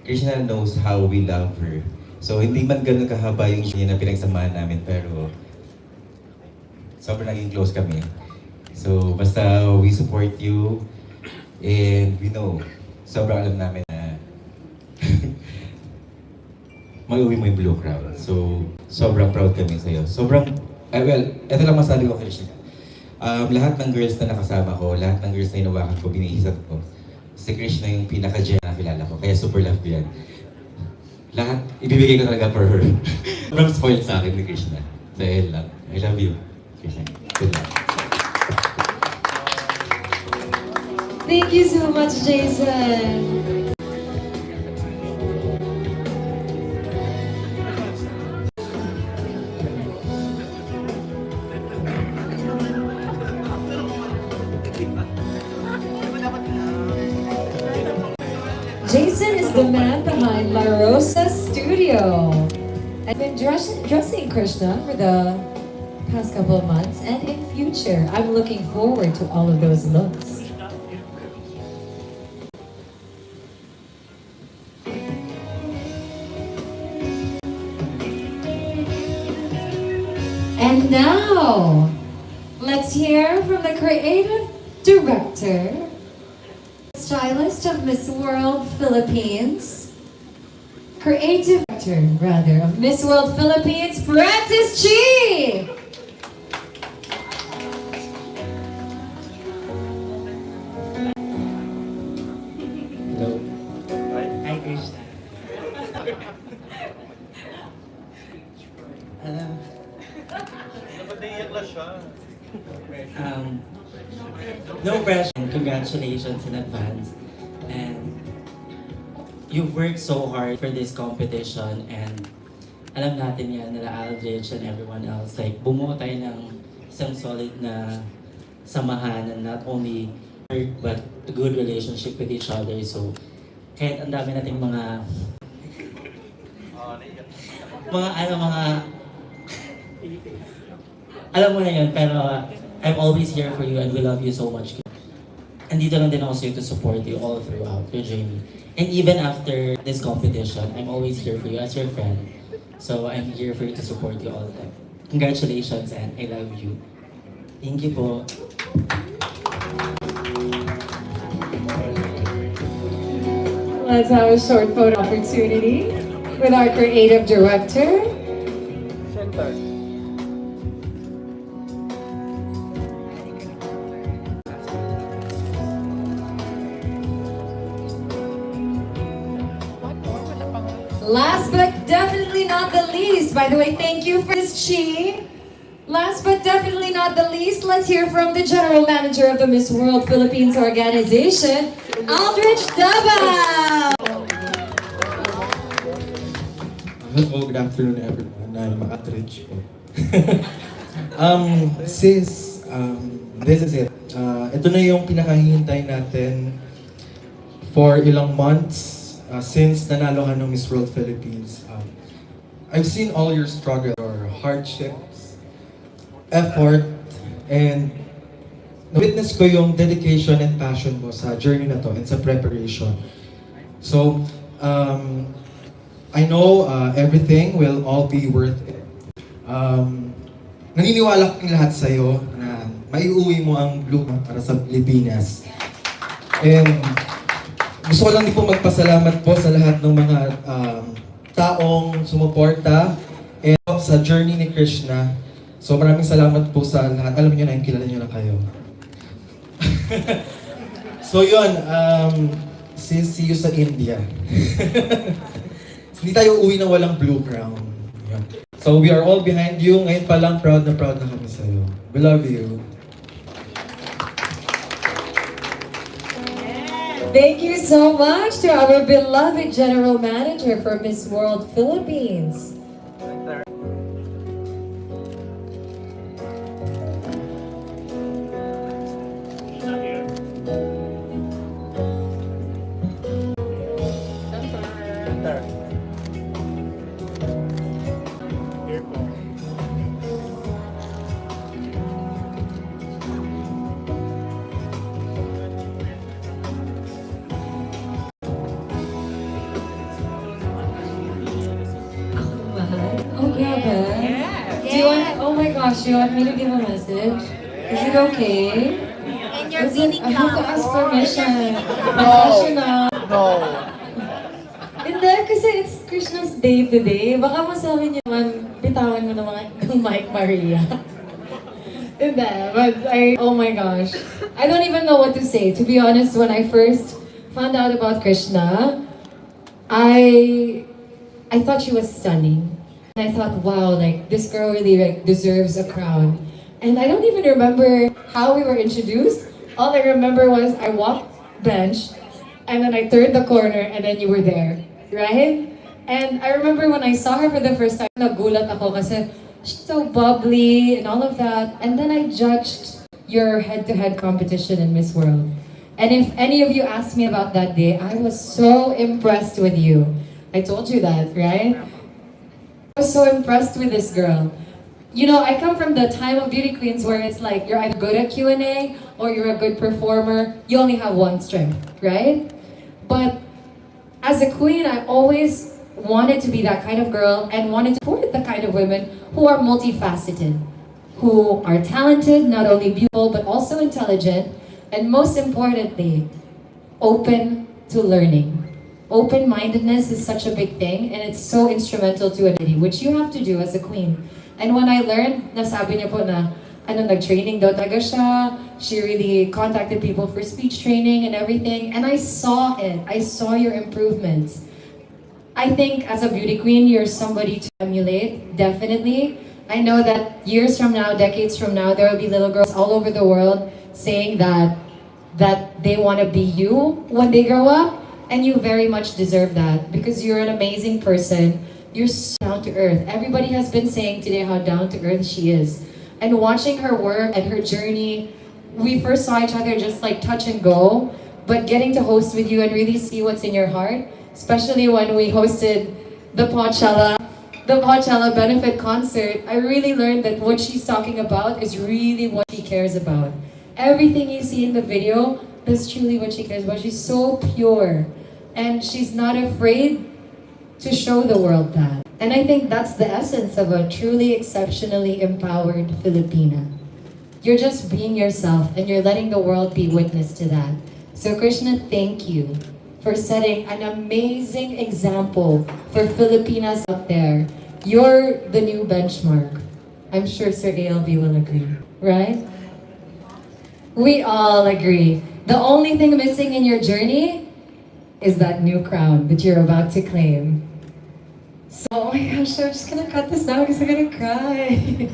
Krishna knows how we love her. So, hindi man ganun kahaba yung niya na pinagsamahan namin, pero sobrang naging close kami. So, basta we support you, and we know, sobrang alam namin na mag-uwi mo yung blue crown. So, sobrang proud kami sa'yo. Ito lang masabi ko, Krishna. Lahat ng girls na nakasama ko, lahat ng girls na inawakan ko, binihisap ko, si Krishna yung pinaka-gen na kilala ko, kaya super love ko yan. Lahat, ibibigay ko talaga for her. Sobrang spoiled sa akin ni Krishna. Dahil lang, I love you, Krishna. Good luck. Thank you so much, Jason. Jason is the man behind La Rosa Studio. I've been dressing Krishna for the past couple of months, and in future, I'm looking forward to all of those looks. And now, let's hear from the creative director, stylist of Miss World Philippines, creative director, rather, of Miss World Philippines, Francis Chi! Hello. Hi, Krishna. No pressure. Congratulations in advance. And you've worked so hard for this competition, and alam natin yan, nila Aldrich and everyone else. Like, bumuo tayo ng isang solid na samahan, and not only work but a good relationship with each other. So, kahit ang dami nating mga alam mo na yun, pero I'm always here for you and we love you so much. And dito lang din ako sa'yo to support you all throughout your journey. And even after this competition, I'm always here for you as your friend. So I'm here for you to support you all the time. Congratulations and I love you. Thank you po. Let's have a short photo opportunity with our creative director. Center. Last but definitely not the least, by the way, thank you for this Chi. Last but definitely not the least, let's hear from the General Manager of the Miss World Philippines Organization, Aldrich Davao! Hello, good afternoon everyone. I'm Aldrich. Sis, this is it. Ito na yung pinakahihintay natin for ilang months since nanalo ka ng Miss World Philippines. I've seen all your struggle, your hardships, effort, and na-witness ko yung dedication and passion mo sa journey na to and sa preparation. So, I know everything will all be worth it. Naniniwala kaming lahat sa'yo na maiuwi mo ang blue para sa Pilipinas. And gusto ko lang din po magpasalamat po sa lahat ng mga taong sumuporta and sa journey ni Krishna. So maraming salamat po sa lahat. Alam niyo na yung kilala niyo na kayo. So yun, see you sa India. Hindi tayo uwi na walang blue crown. Yeah. So we are all behind you. Ngayon pa lang, proud na kami sa'yo. We love you. Thank you so much to our beloved General Manager for Miss World Philippines. Oh, grabe. Do you want, oh my gosh, do you want me to give a message? Is it okay? And your meaning I have to ask permission. No. Professional. No. Hindi, kasi it's Krishna's day today. Baka masabi niyo naman, bitawan mo ng Mike Maria. Hindi, but oh my gosh. I don't even know what to say. To be honest, when I first found out about Krishna, I thought she was stunning. And I thought, wow, like this girl really deserves a crown. And I don't even remember how we were introduced. All I remember was I walked bench, and then I turned the corner, and then you were there, right? And I remember when I saw her for the first time, nagulat ako kasi she's so bubbly and all of that. And then I judged your head-to-head competition in Miss World. And if any of you asked me about that day, I was so impressed with you. I told you that, right? I was so impressed with this girl. You know, I come from the time of beauty queens where it's like you're either good at Q&A or you're a good performer. You only have one strength, right? But as a queen, I always wanted to be that kind of girl and wanted to support the kind of women who are multifaceted, who are talented, not only beautiful, but also intelligent, and most importantly, open to learning. Open-mindedness is such a big thing, and it's so instrumental to a lady, which you have to do as a queen. And when I learned, nasabi niya po na, nag-training daw talaga siya, she really contacted people for speech training and everything, and I saw it. I saw your improvements. I think as a beauty queen, you're somebody to emulate, definitely. I know that years from now, decades from now, there will be little girls all over the world saying that they want to be you when they grow up. And you very much deserve that because you're an amazing person. You're so down to earth. Everybody has been saying today how down to earth she is. And watching her work and her journey, we first saw each other just like touch and go. But getting to host with you and really see what's in your heart, especially when we hosted the Coachella benefit concert, I really learned that what she's talking about is really what she cares about. Everything you see in the video, that's truly what she cares about. She's so pure. And she's not afraid to show the world that. And I think that's the essence of a truly exceptionally empowered Filipina. You're just being yourself and you're letting the world be witness to that. So Krishna, thank you for setting an amazing example for Filipinas out there. You're the new benchmark. I'm sure Sir ALB will agree, right? We all agree. The only thing missing in your journey is that new crown that you're about to claim. So, oh my gosh, I'm just gonna cut this now because I'm gonna cry.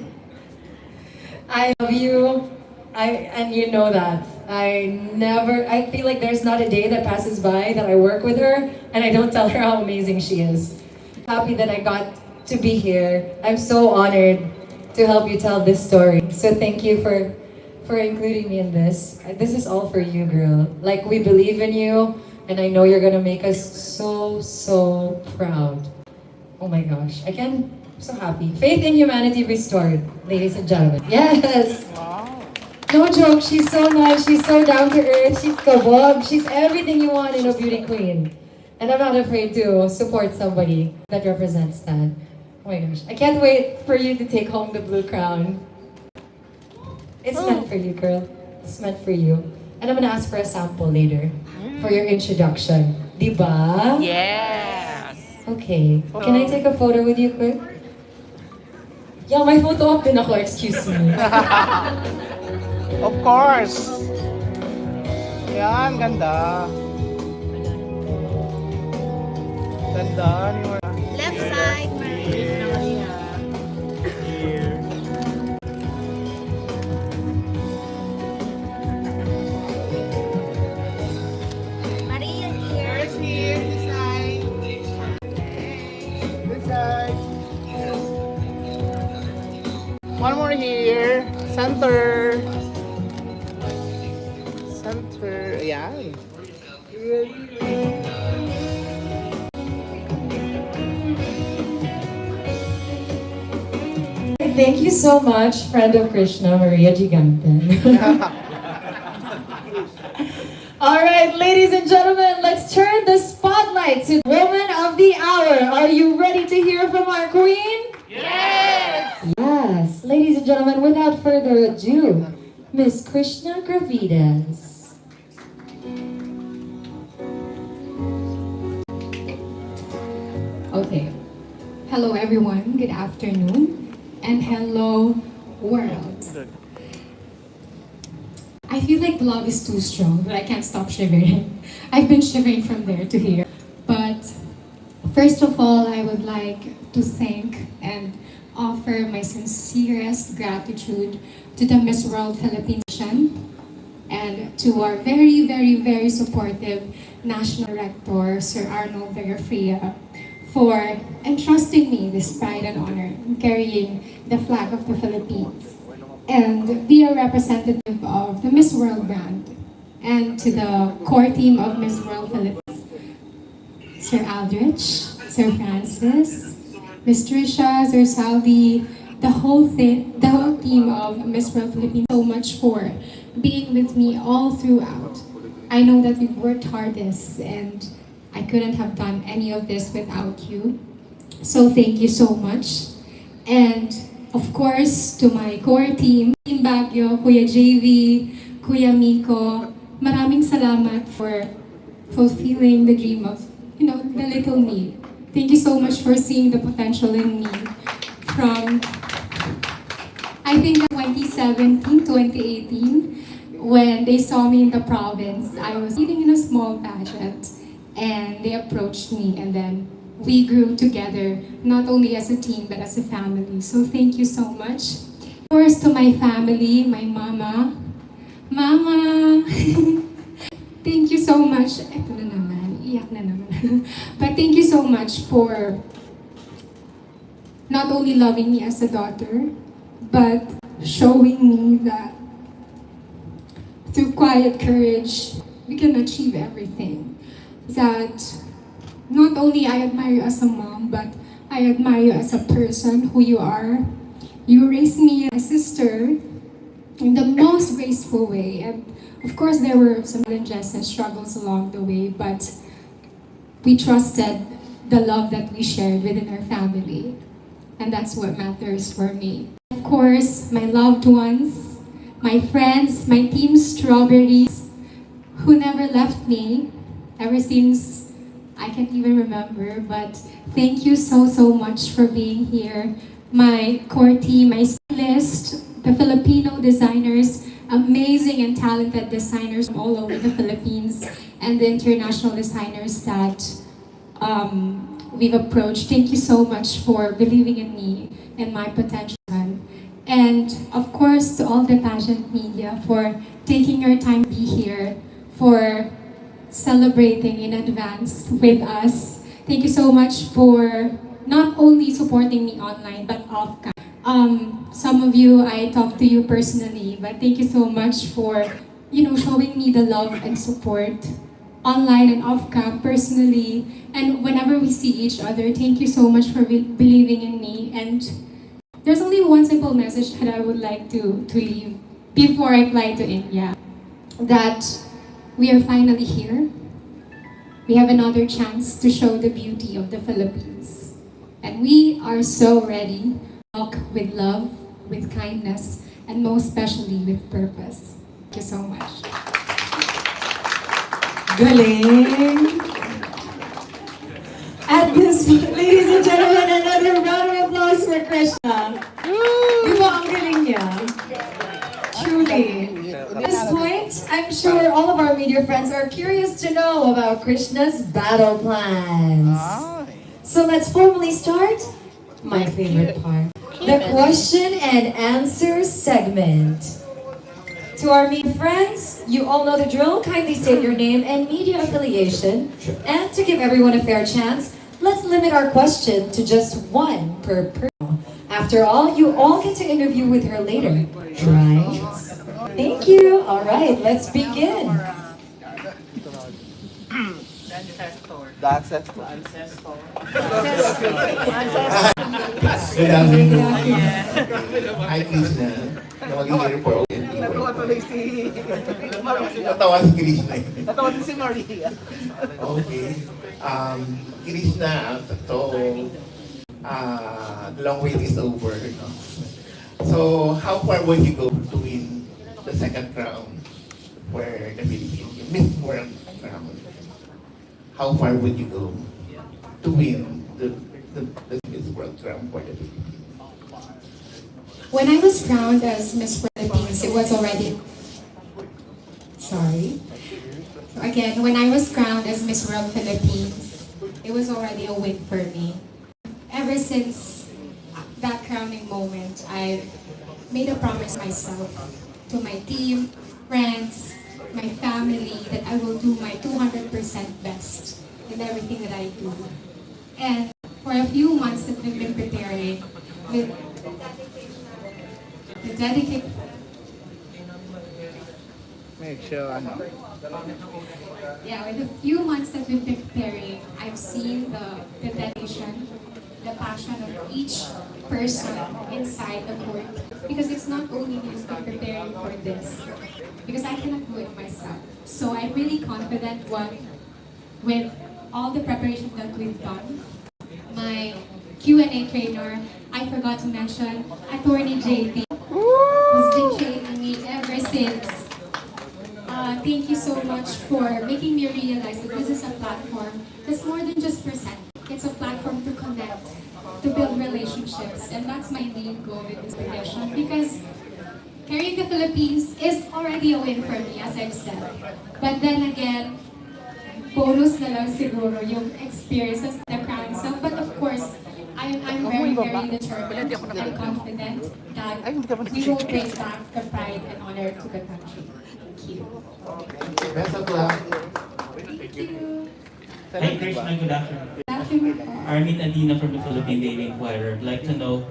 I love you. And you know that. I feel like there's not a day that passes by that I work with her and I don't tell her how amazing she is. Happy that I got to be here. I'm so honored to help you tell this story. So thank you for including me in this. This is all for you, girl. Like, we believe in you and I know you're gonna make us so proud. Oh my gosh, I'm so happy. Faith in humanity restored, ladies and gentlemen. Yes! No joke, she's so nice, she's so down to earth, she's kabog, she's everything you want in a beauty queen. And I'm not afraid to support somebody that represents that. Oh my gosh, I can't wait for you to take home the blue crown. It's meant for you, girl. It's meant for you. And I'm gonna ask for a sample later for your introduction. Diba? Yes! Okay. Can I take a photo with you quick? Yeah, may photo op din ako, excuse me. Of course! Yan, ganda. Ganda ni Maria. Left side, Maria. Here. Maria here. First here, this side. This side. One more here. Center. Center. Ayan. Thank you so much, friend of Krishna, Maria Gigante. All right, ladies and gentlemen, let's turn the spotlight to Woman of the Hour. Are you ready to hear from our queen? Yes! Yes, ladies and gentlemen, without further ado, Miss Krishnah Gravidez. Okay. Hello everyone, good afternoon, and hello world. I feel like love is too strong, but I can't stop shivering. I've been shivering from there to here. But first of all, I would like to thank and offer my sincerest gratitude to the Miss World Philippines and to our very supportive National Director, Sir Arnold Vergafria, for entrusting me this pride and honor in carrying the flag of the Philippines and be a representative of the Miss World brand, and to the core team of Miss World Philippines, Sir Aldrich, Sir Francis, Miss Trisha, Sir Salvi, the whole team of Miss World Philippines, so much for being with me all throughout. I know that we've worked hardest and I couldn't have done any of this without you. So thank you so much. And of course, to my core team, Team Baguio, Kuya JV, Kuya Miko, maraming salamat for fulfilling the dream of, the little me. Thank you so much for seeing the potential in me from, I think, 2017, 2018, when they saw me in the province. I was eating in a small pageant and they approached me, and then we grew together, not only as a team, but as a family. So thank you so much. Of course, to my family, my mama. Mama! Thank you so much. Eto na naman, iyak na naman. But thank you so much for not only loving me as a daughter, but showing me that through quiet courage, we can achieve everything. That not only I admire you as a mom, but I admire you as a person, who you are. You raised me as a sister in the most graceful way. And of course, there were some challenges and struggles along the way, but we trusted the love that we shared within our family. And that's what matters for me. Of course, my loved ones, my friends, my team Strawberries, who never left me ever since I can't even remember. But thank you so much for being here. My core team, my stylist, the Filipino designers, amazing and talented designers from all over the Philippines, and the international designers that we've approached. Thank you so much for believing in me and my potential. And And of course, to all the pageant media for taking your time to be here, for celebrating in advance with us. Thank you so much for not only supporting me online, but off-cam. Some of you, I talked to you personally, but thank you so much for, showing me the love and support online and off-cam personally. And whenever we see each other, thank you so much for believing in me. And there's only one simple message that I would like to leave before I fly to India. That we are finally here. We have another chance to show the beauty of the Philippines. And we are so ready to walk with love, with kindness, and most especially with purpose. Thank you so much. Galing! At this point, ladies and gentlemen, another round of applause for Krishna. Di ba ang galing niya? Truly. At this point, I'm sure all of our media friends are curious to know about Krishna's battle plans. So let's formally start my favorite part, the question and answer segment. To our media friends, you all know the drill. Kindly state your name and media affiliation. And to give everyone a fair chance, let's limit our question to just one per person. After all, you all get to interview with her later, right? Thank you. All right, let's begin. The ancestor. Good afternoon. Hi, Krishna. Magiging report. Natawa tuloy si... Natawa si Krishna. Natawa din si Maria. Okay. Krishna, so, the long wait is over. No? So, how far would you go to win the second crown where the Philippines, Miss World crown? How far would you go to win the Miss World crown for the Philippines? When I was crowned as Miss Philippines, it was already... Sorry. Again, when I was crowned as Miss World Philippines, it was already a win for me. Ever since that crowning moment, I've made a promise myself, to my team, friends, my family, that I will do my 200% best in everything that I do. And for a few months that we've been preparing with the dedication. Make sure, Yeah, with the few months that we've been preparing, I've seen the dedication, the passion of each person inside the court. Because it's not only me who's been preparing for this, because I cannot do it myself. So I'm really confident with all the preparation that we've done. My Q&A trainer, I forgot to mention, Attorney JD, who's been training me ever since. Thank you so much for making me realize that this is a platform that's more than just present. It's a platform to connect, to build relationships, and that's my main goal with this position. Because carrying the Philippines is already a win for me, as I've said. But then again, bonus na lang siguro yung experience of the crown itself. But of course, I'm very, very determined and confident that we will bring back the pride and honor to the country. Thank you. Best of luck. Thank you. Hi Krishna, good afternoon. Good afternoon. Armin Adina from the Philippine Daily Inquirer. I'd like to know,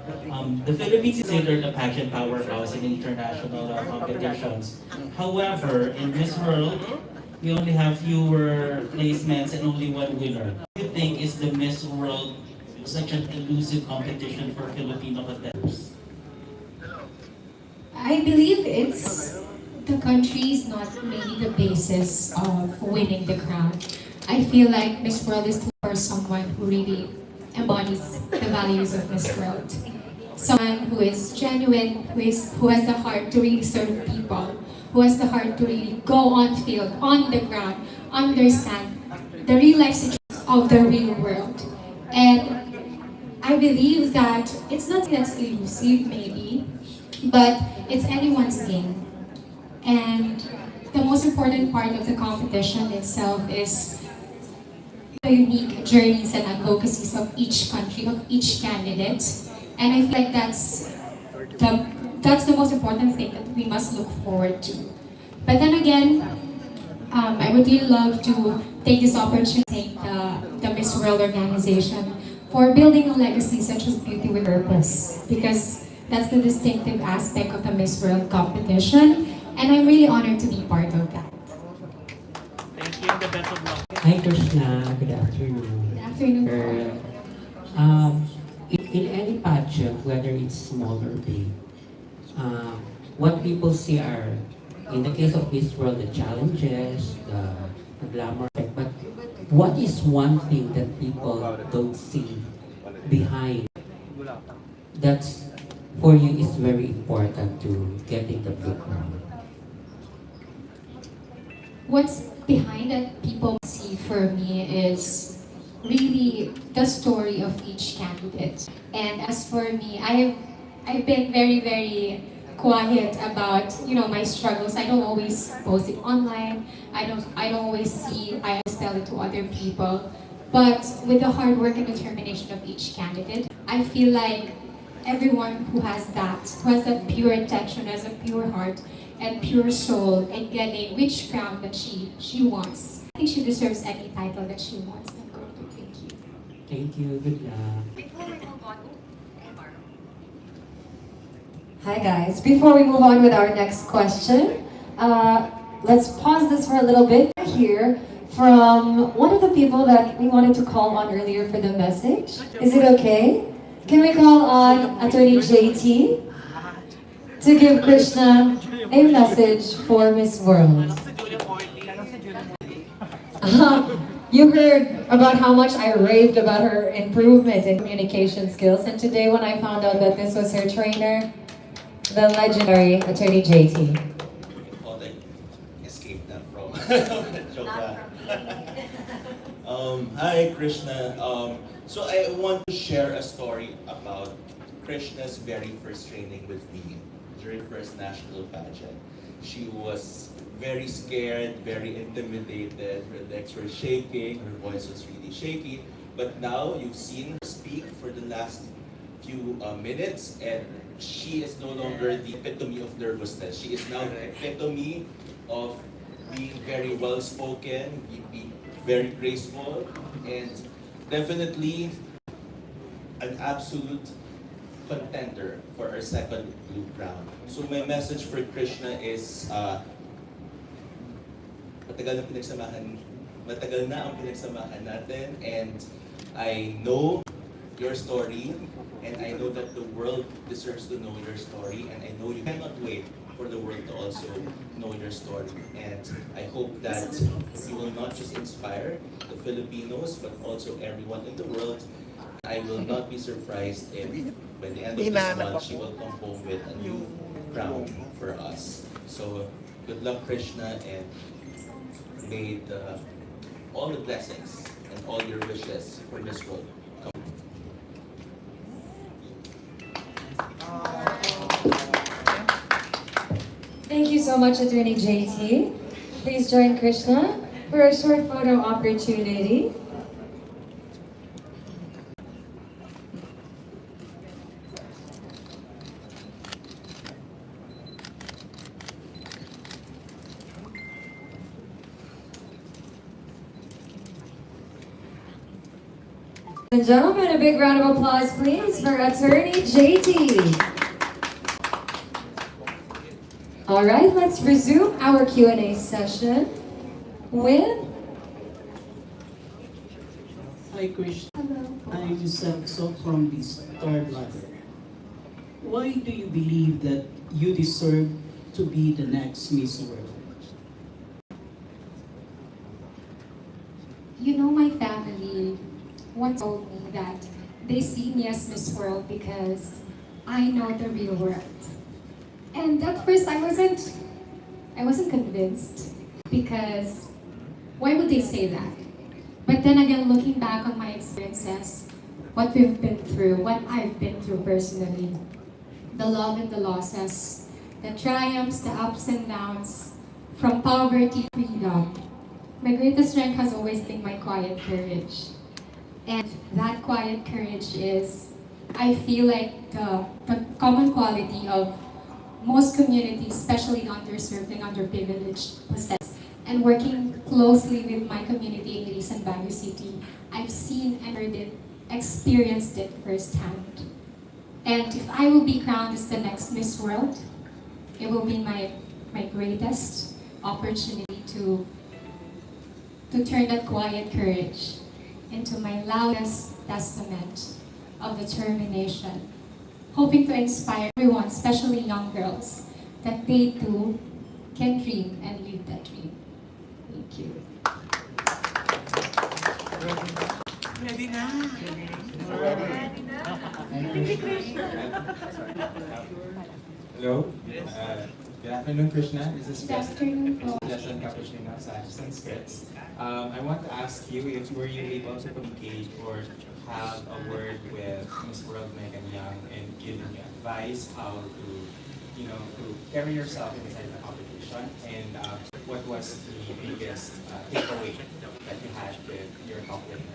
the Philippines is considered a pageant powerhouse in international competitions. However, in Miss World, we only have fewer placements and only one winner. What do you think is the Miss World such an elusive competition for Filipino contenders? I believe it's the country is not maybe the basis of winning the crown. I feel like Miss World is for someone who really embodies the values of Miss World. Someone who is genuine, who has the heart to really serve people, who has the heart to really go on field, on the ground, understand the real life situation of the real world. And I believe that it's not that's elusive maybe, but it's anyone's game. And the most important part of the competition itself is the unique journeys and advocacies of each country, of each candidate. And I feel like that's that's the most important thing that we must look forward to. But then again, I would really love to take this opportunity to thank the Miss World organization for building a legacy such as Beauty with Purpose, because that's the distinctive aspect of the Miss World competition, and I'm really honored to be part of that. Thank you, and the best of luck. Hi Krishna, good afternoon. Good afternoon. Girl. In any pageant, whether it's small or big, what people see are, in the case of Miss World, the challenges, the glamour, but what is one thing that people don't see behind that's for you is very important to getting the blue crown? What's behind that people see for me is really the story of each candidate. And as for me, I've been very quiet about my struggles. I don't always post it online. I don't always see. I always tell it to other people. But with the hard work and determination of each candidate, I feel like everyone who has that pure intention, has a pure heart and pure soul in getting which crown that she wants. I think she deserves any title that she wants. Thank you. Thank you, good luck. Hi guys, before we move on with our next question, let's pause this for a little bit. Hear from one of the people that we wanted to call on earlier for the message. Is it okay? Can we call on Attorney JT to give Krishna a message for Miss World? You heard about how much I raved about her improvement in communication skills, and today when I found out that this was her trainer, the legendary Attorney JT. Oh, like, escape that from. Joke lang. Hi, Krishna. So I want to share a story about Krishna's very first training with me during first national pageant. She was very scared, very intimidated, her legs were shaking, her voice was really shaky. But now you've seen her speak for the last few minutes, and she is no longer the epitome of nervousness. She is now the epitome of being very well-spoken, being very graceful, and definitely an absolute contender for our second blue crown. So my message for Krishna is, matagal na ang pinagsamahan natin, and I know your story, and I know that the world deserves to know your story, and I know you cannot wait for the world to also know your story. And I hope that you will not just inspire the Filipinos, but also everyone in the world. I will not be surprised if by the end of this month, she will come home with a new crown for us. So good luck, Krishna, and may all the blessings and all your wishes for Miss World come. Thank you so much, Attorney JT. Please join Krishna for a short photo opportunity. Ladies and gentlemen, a big round of applause, please, for Attorney JT. All right, let's resume our Q&A session with... Hi, Krishna. Hello. I'm so from this third ladder. Why do you believe that you deserve to be the next Miss World? You know, my family once told me that they see me as Miss World because I know the real world. And at first I wasn't convinced, because why would they say that? But then again, looking back on my experiences, what we've been through, what I've been through personally, the love and the losses, the triumphs, the ups and downs, from poverty to freedom, my greatest strength has always been my quiet courage. And that quiet courage is I feel like the common quality of most communities, especially underserved and underprivileged, possess. And working closely with my community in recent Baguio City, I've seen and heard it, experienced it firsthand. And if I will be crowned as the next Miss World, it will be my greatest opportunity to turn that quiet courage into my loudest testament of determination, hoping to inspire everyone, especially young girls, that they too can dream and live that dream. Thank you. Ready na. Hello. Good afternoon, Krishna. This is Good afternoon po. Justin Cappuccino sa Sanskrit. I want to ask you if were you able to communicate or have a word with Miss World Megan Young and giving you advice how to, to carry yourself inside the competition, and what was the biggest takeaway that you had with your competition?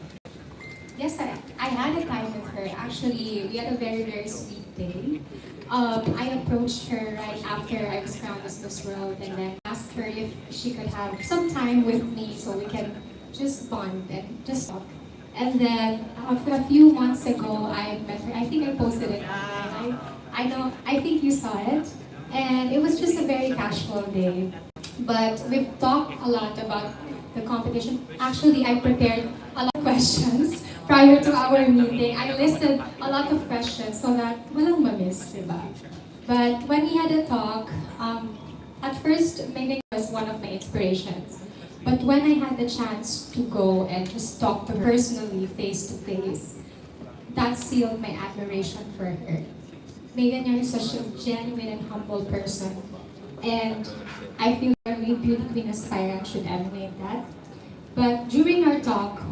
Yes, I had a time with her. Actually, we had a very, very sweet day. I approached her right after I was crowned as Miss World and then asked her if she could have some time with me so we can just bond and just talk. And then after a few months ago, I met her. I think I posted it. I think you saw it. And it was just a very casual day. But we've talked a lot about the competition. Actually, I prepared a lot of questions prior to our meeting. I listed a lot of questions so that walang mamiss, diba? But when we had a talk, at first, Megan was one of my inspirations. But when I had the chance to go and just talk to her personally, face to face, that sealed my admiration for her. Megan Young is such a genuine and humble person. And I feel every beauty queen aspirant should emulate that. But during our talk,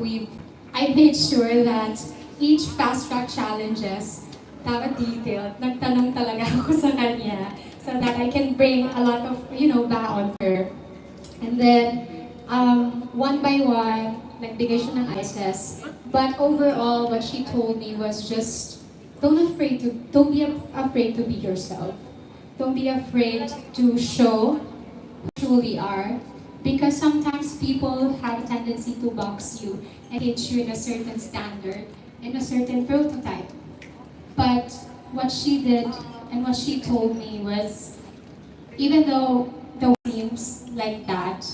I made sure that each fast track challenges, dapat detailed, nagtanong talaga ako sa kanya so that I can bring a lot of, baon for her. And then, one by one, nagbigay siya ng ISS. But overall, what she told me was just, don't be afraid to be yourself. Don't be afraid to show who you truly are. Because sometimes people have a tendency to box you and get you in a certain standard, in a certain prototype. But what she did and what she told me was, even though the world seems like that,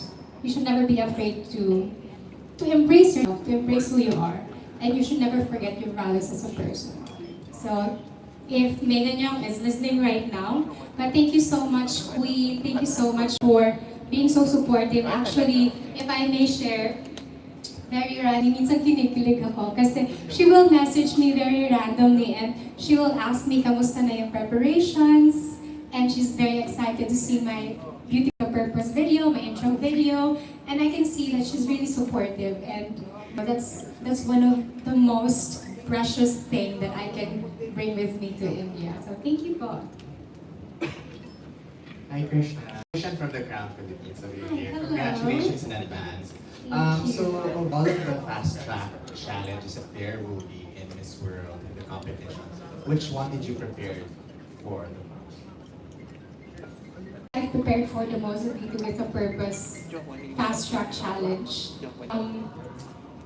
you should never be afraid to embrace yourself, to embrace who you are. And you should never forget your values as a person. So, if Megan Young is listening right now, but thank you so much, Queen. Thank you so much for being so supportive. Actually, if I may share, very randomly, minsan kinikilig ako kasi she will message me very randomly and she will ask me kamusta na yung preparations, and she's very excited to see my Beauty of Purpose video, my intro video, and I can see that she's really supportive, and that's one of the most precious thing that I can bring with me to India. So thank you po. Hi, Krishna. Question from the Crown Philippines over here. Hello. Congratulations in advance. So, of all of the fast track challenges that there will be in Miss World and the competition, which one did you prepare for the most? I've prepared for the most of Beauty with a Purpose fast track challenge.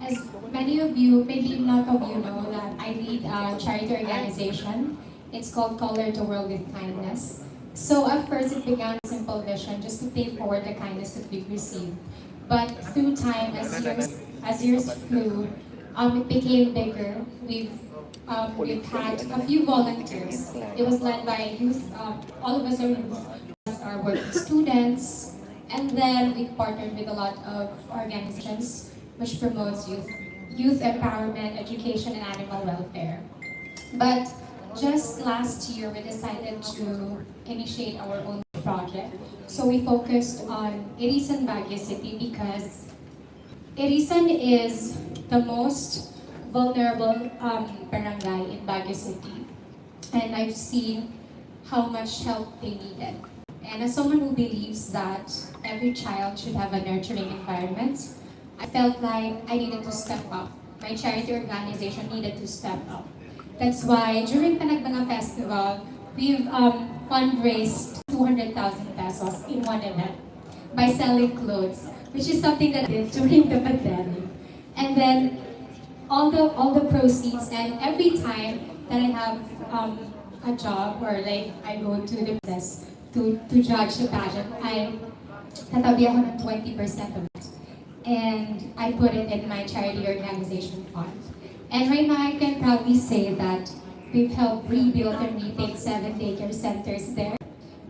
As many of you, maybe not of you know that I lead a charity organization. It's called Color the World with Kindness. So at first it began a simple vision just to pay forward the kindness that we've received. But through time, as years flew, it became bigger. We've had a few volunteers. It was led by youth. All of us are youth, are working students, and then we've partnered with a lot of organizations which promotes youth empowerment, education, and animal welfare. But just last year, we decided to initiate our own project. So we focused on Irisan, Baguio City, because Irisan is the most vulnerable barangay in Baguio City. And I've seen how much help they needed. And as someone who believes that every child should have a nurturing environment, I felt like I needed to step up. My charity organization needed to step up. That's why during Panagbenga Festival, we've fundraised 200,000 pesos in one event by selling clothes, which is something that I did during the pandemic. And then all the proceeds, and every time that I have a job or like I go to the process to judge the pageant, I tatabi ako ng 20% of it. And I put it in my charity organization fund. And right now I can proudly say that we've helped rebuild and retake 7 daycare centers there.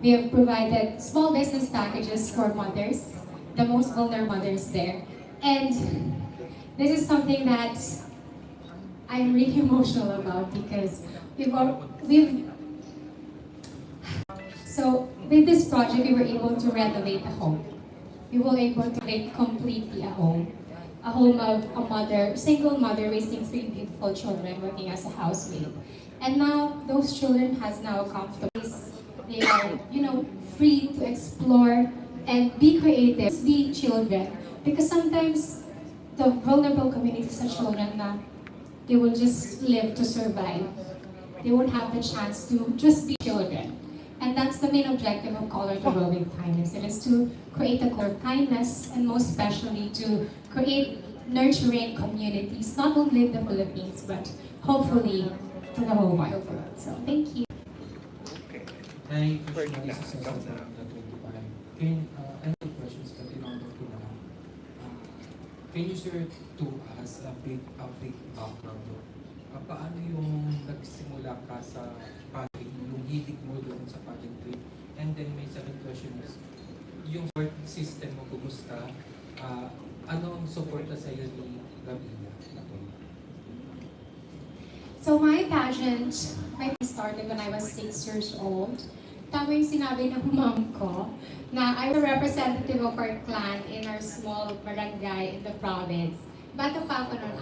We have provided small business packages for mothers, the most vulnerable mothers there. And this is something that I'm really emotional about because so with this project, we were able to renovate a home. We were able to make completely a home of a mother, single mother raising 3 beautiful children, working as a housemaid. And now those children has now a comfortable place. They are, free to explore and be creative. The children, because sometimes the vulnerable communities of children na they will just live to survive. They won't have the chance to just be children. And that's the main objective of Color to Grow with Kindness. It is to create a core of kindness, and most especially to create nurturing communities, not only in the Philippines, but hopefully to the whole wide world. So thank you. Hi, Krishna. This is Savoy from the 25. I have two questions, but in order to can you share to us a big background? Paano yung nagsimula ka sa pageant, yung hilig mo doon sa pageantry? And then may second question is, yung support system mo, kumusta? Ano ang suporta sa iyo ni Ravina? So my pageant, I started when I was 6 years old. Tama yung sinabi ng mom ko na I was a representative of our clan in our small barangay in the province. Bata pa ako nun,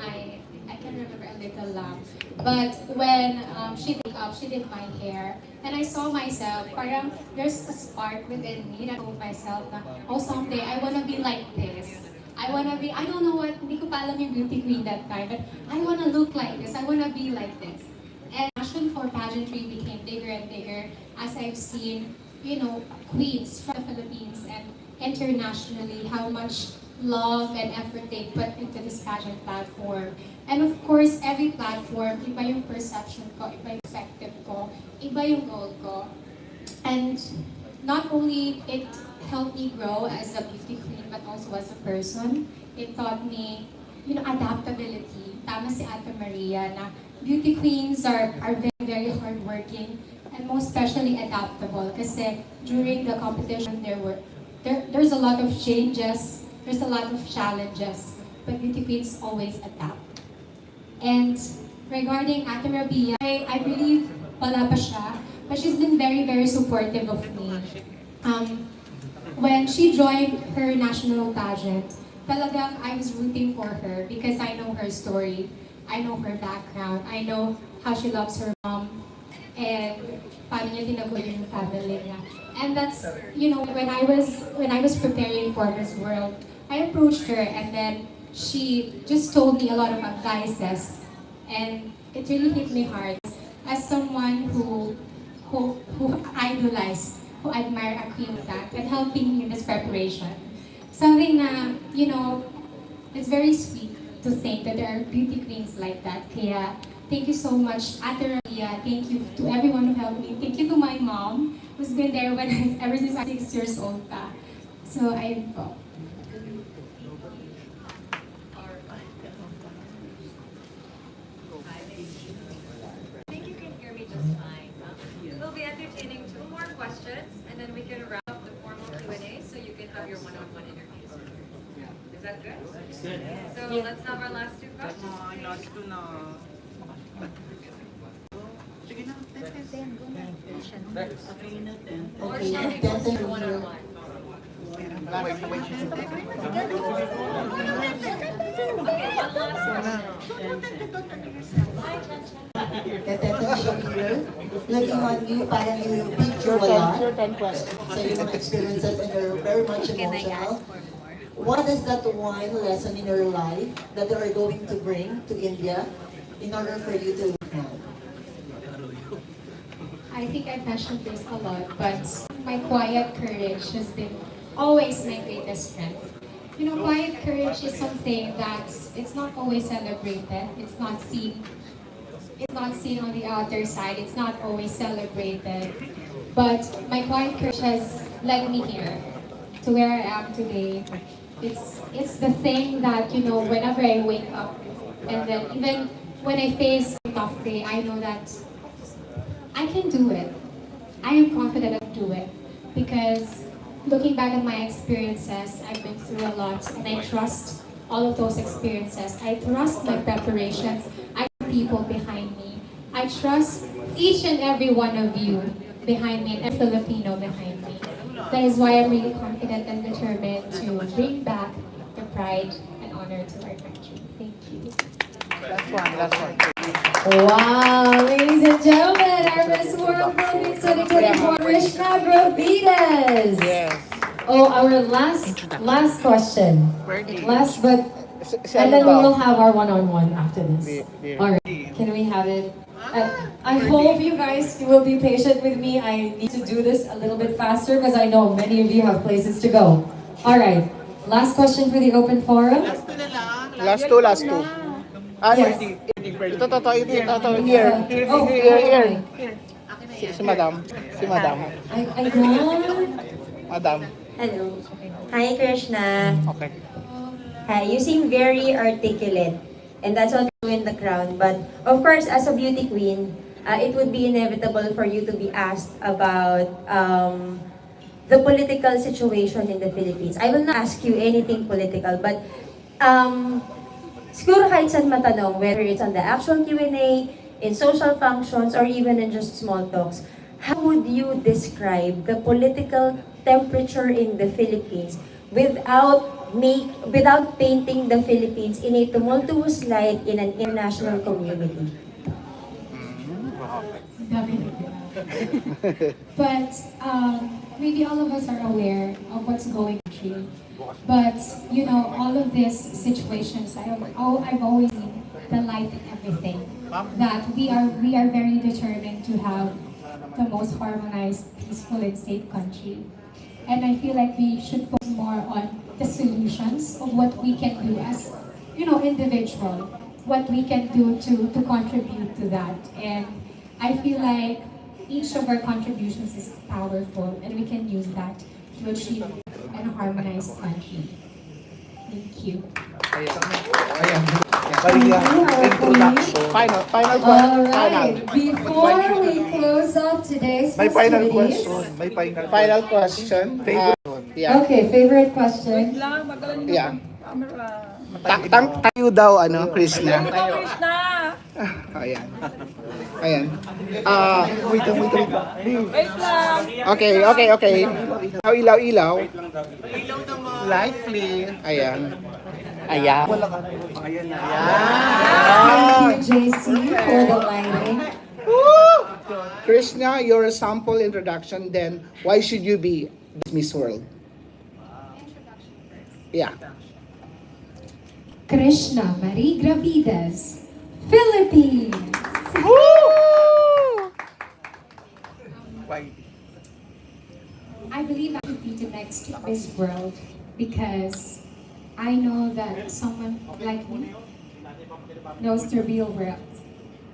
I can remember a little lang. But when she did my hair, and I saw myself, parang there's a spark within me that I told myself na, oh, someday I wanna be like this. I don't know what, hindi ko pa alam yung beauty queen that time, but I wanna look like this, I wanna be like this. And passion for pageantry became bigger and bigger as I've seen, queens from the Philippines and internationally, how much love and effort they put into this pageant platform. And of course, every platform, iba yung perception ko, iba yung perspective ko, iba yung goal ko. And not only it helped me grow as a beauty queen, but also as a person. It taught me, adaptability. Tama si Ate Maria na beauty queens are very, very hardworking and most especially adaptable. Kasi during the competition, there's a lot of changes, there's a lot of challenges, but beauty queens always adapt. And regarding Ate Maria, I believe wala pa siya, but she's been very, very supportive of me. When she joined her national pageant, talagang I was rooting for her because I know her story, I know her background, I know how she loves her mom, and paano niya tinaguyod yung family niya. And that's, when I was preparing for Miss World, I approached her and then she just told me a lot of advices, and it really hit me hard as someone who idolized, who admire a queen like that, and helping me in this preparation. Something na, it's very sweet to think that there are beauty queens like that. Kaya, thank you so much, Ate Maria. Thank you to everyone who helped me. Thank you to my mom, who's been there ever since I was 6 years old pa. So, ayun po. I think you can hear me just fine. We'll be entertaining 2 more questions, and then we can wrap up the formal Q&A so you can have your one-on-one interviews. Is that good? Good. So let's have our last 2 questions. Or shall we go to one-on-one? Okay, one last question. Looking on you, parang you picture a lot sa iyong mga experiences and you're very much emotional. What is that one lesson in your life that you are going to bring to India in order for you to I think I've mentioned this a lot, but my quiet courage has been always my greatest strength. You know, quiet courage is something that it's not always celebrated. It's not seen on the outer side. It's not always celebrated. But my quiet courage has led me here to where I am today. It's the thing that, you know, whenever I wake up and then even when I face a tough day, I know that I can do it. I am confident I can do it because looking back at my experiences, I've been through a lot and I trust all of those experiences. I trust my preparations. I trust people behind me. I trust each and every one of you behind me and every Filipino behind me. That is why I'm really confident and determined to bring back the pride and honor to our country. Thank you. Last one. Wow, ladies and gentlemen, our Miss World Philippines 2024, Krishnah Gravidez. Yes. Oh, our last question. Last but, and then we will have our one-on-one after this. All right, can we have it? I hope you guys will be patient with me. I need to do this a little bit faster because I know many of you have places to go. All right, last question for the open forum. Last two. Yes. Ito. Here. Oh, Here. Si Madam. I don't. Madam. Hello. Hi, Krishna. Okay. Hi, you seem very articulate. And that's what you win the crown. But, of course, as a beauty queen, it would be inevitable for you to be asked about the political situation in the Philippines. I will not ask you anything political, but siguro kahit saan matanong, whether it's on the actual Q&A, in social functions, or even in just small talks, how would you describe the political temperature in the Philippines without painting the Philippines in a tumultuous light in an international community? But maybe all of us are aware of what's going on. But you know, all of these situations, I've always seen the light in everything. That we are very determined to have the most harmonized, peaceful, and safe country. And I feel like we should focus more on the solutions of what we can do as, you know, individual, what we can do to contribute to that. And I feel like each of our contributions is powerful and we can use that to achieve a harmonized country. Thank you. Final question. All right, before we close off today's May final festivities. question. Final question. Okay, favorite question. Yeah. Tayo daw, Krishna. Ayan. Wait. Okay. Ilaw. Light, please. Ayan. Thank you, JC, for the lighting. Krishna, your sample introduction, then why should you be Miss World? Yeah. Krishnah Gravidez, Philippines. I believe I could be the next Miss World because I know that someone like me knows the real world.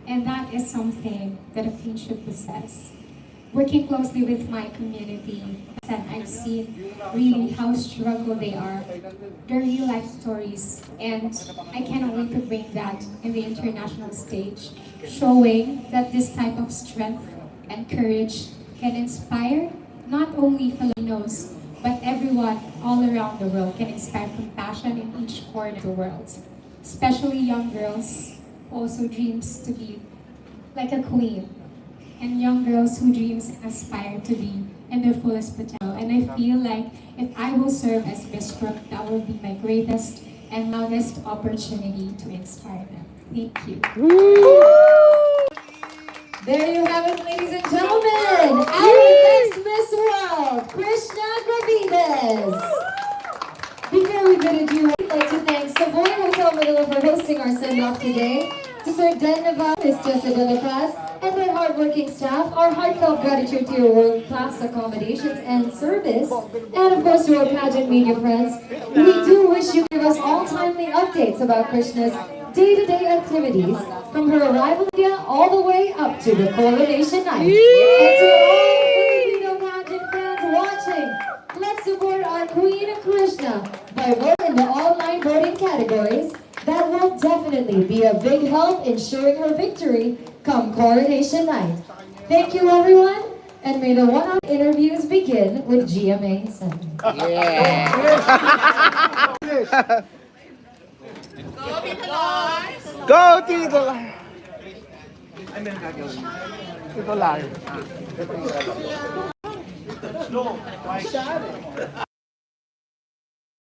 And that is something that a queen should possess. Working closely with my community, I've seen really how struggle they are, their real life stories, and I cannot wait to bring that in the international stage, showing that this type of strength and courage can inspire not only Filipinos, but everyone all around the world, can inspire compassion in each corner of the world. Especially young girls who also dreams to be like a queen, and young girls who dreams and aspire to be in their fullest potential. And I feel like if I will serve as Miss World, that will be my greatest and loudest opportunity to inspire them. Thank you. There you have it, ladies and gentlemen. Our next Miss World, Krishnah Gravidez. Before we bid adieu, I'd like to thank Savoy Hotel Manila for hosting our send-off today. To Sir Deneva, Miss Jessica de la Class, and their hardworking staff, our heartfelt gratitude to your world-class accommodations and service, and of course to our pageant media friends. We do wish you give us all timely updates about Krishna's day-to-day activities, from her arrival in India all the way up to the coronation night. And to all Filipino pageant fans watching, let's support our Queen Krishna by voting in the online voting categories. That will definitely be a big help ensuring her victory come coronation night. Thank you everyone, and may the one-hour interviews begin with GMA 7. Go, Tito Live! Tito Live.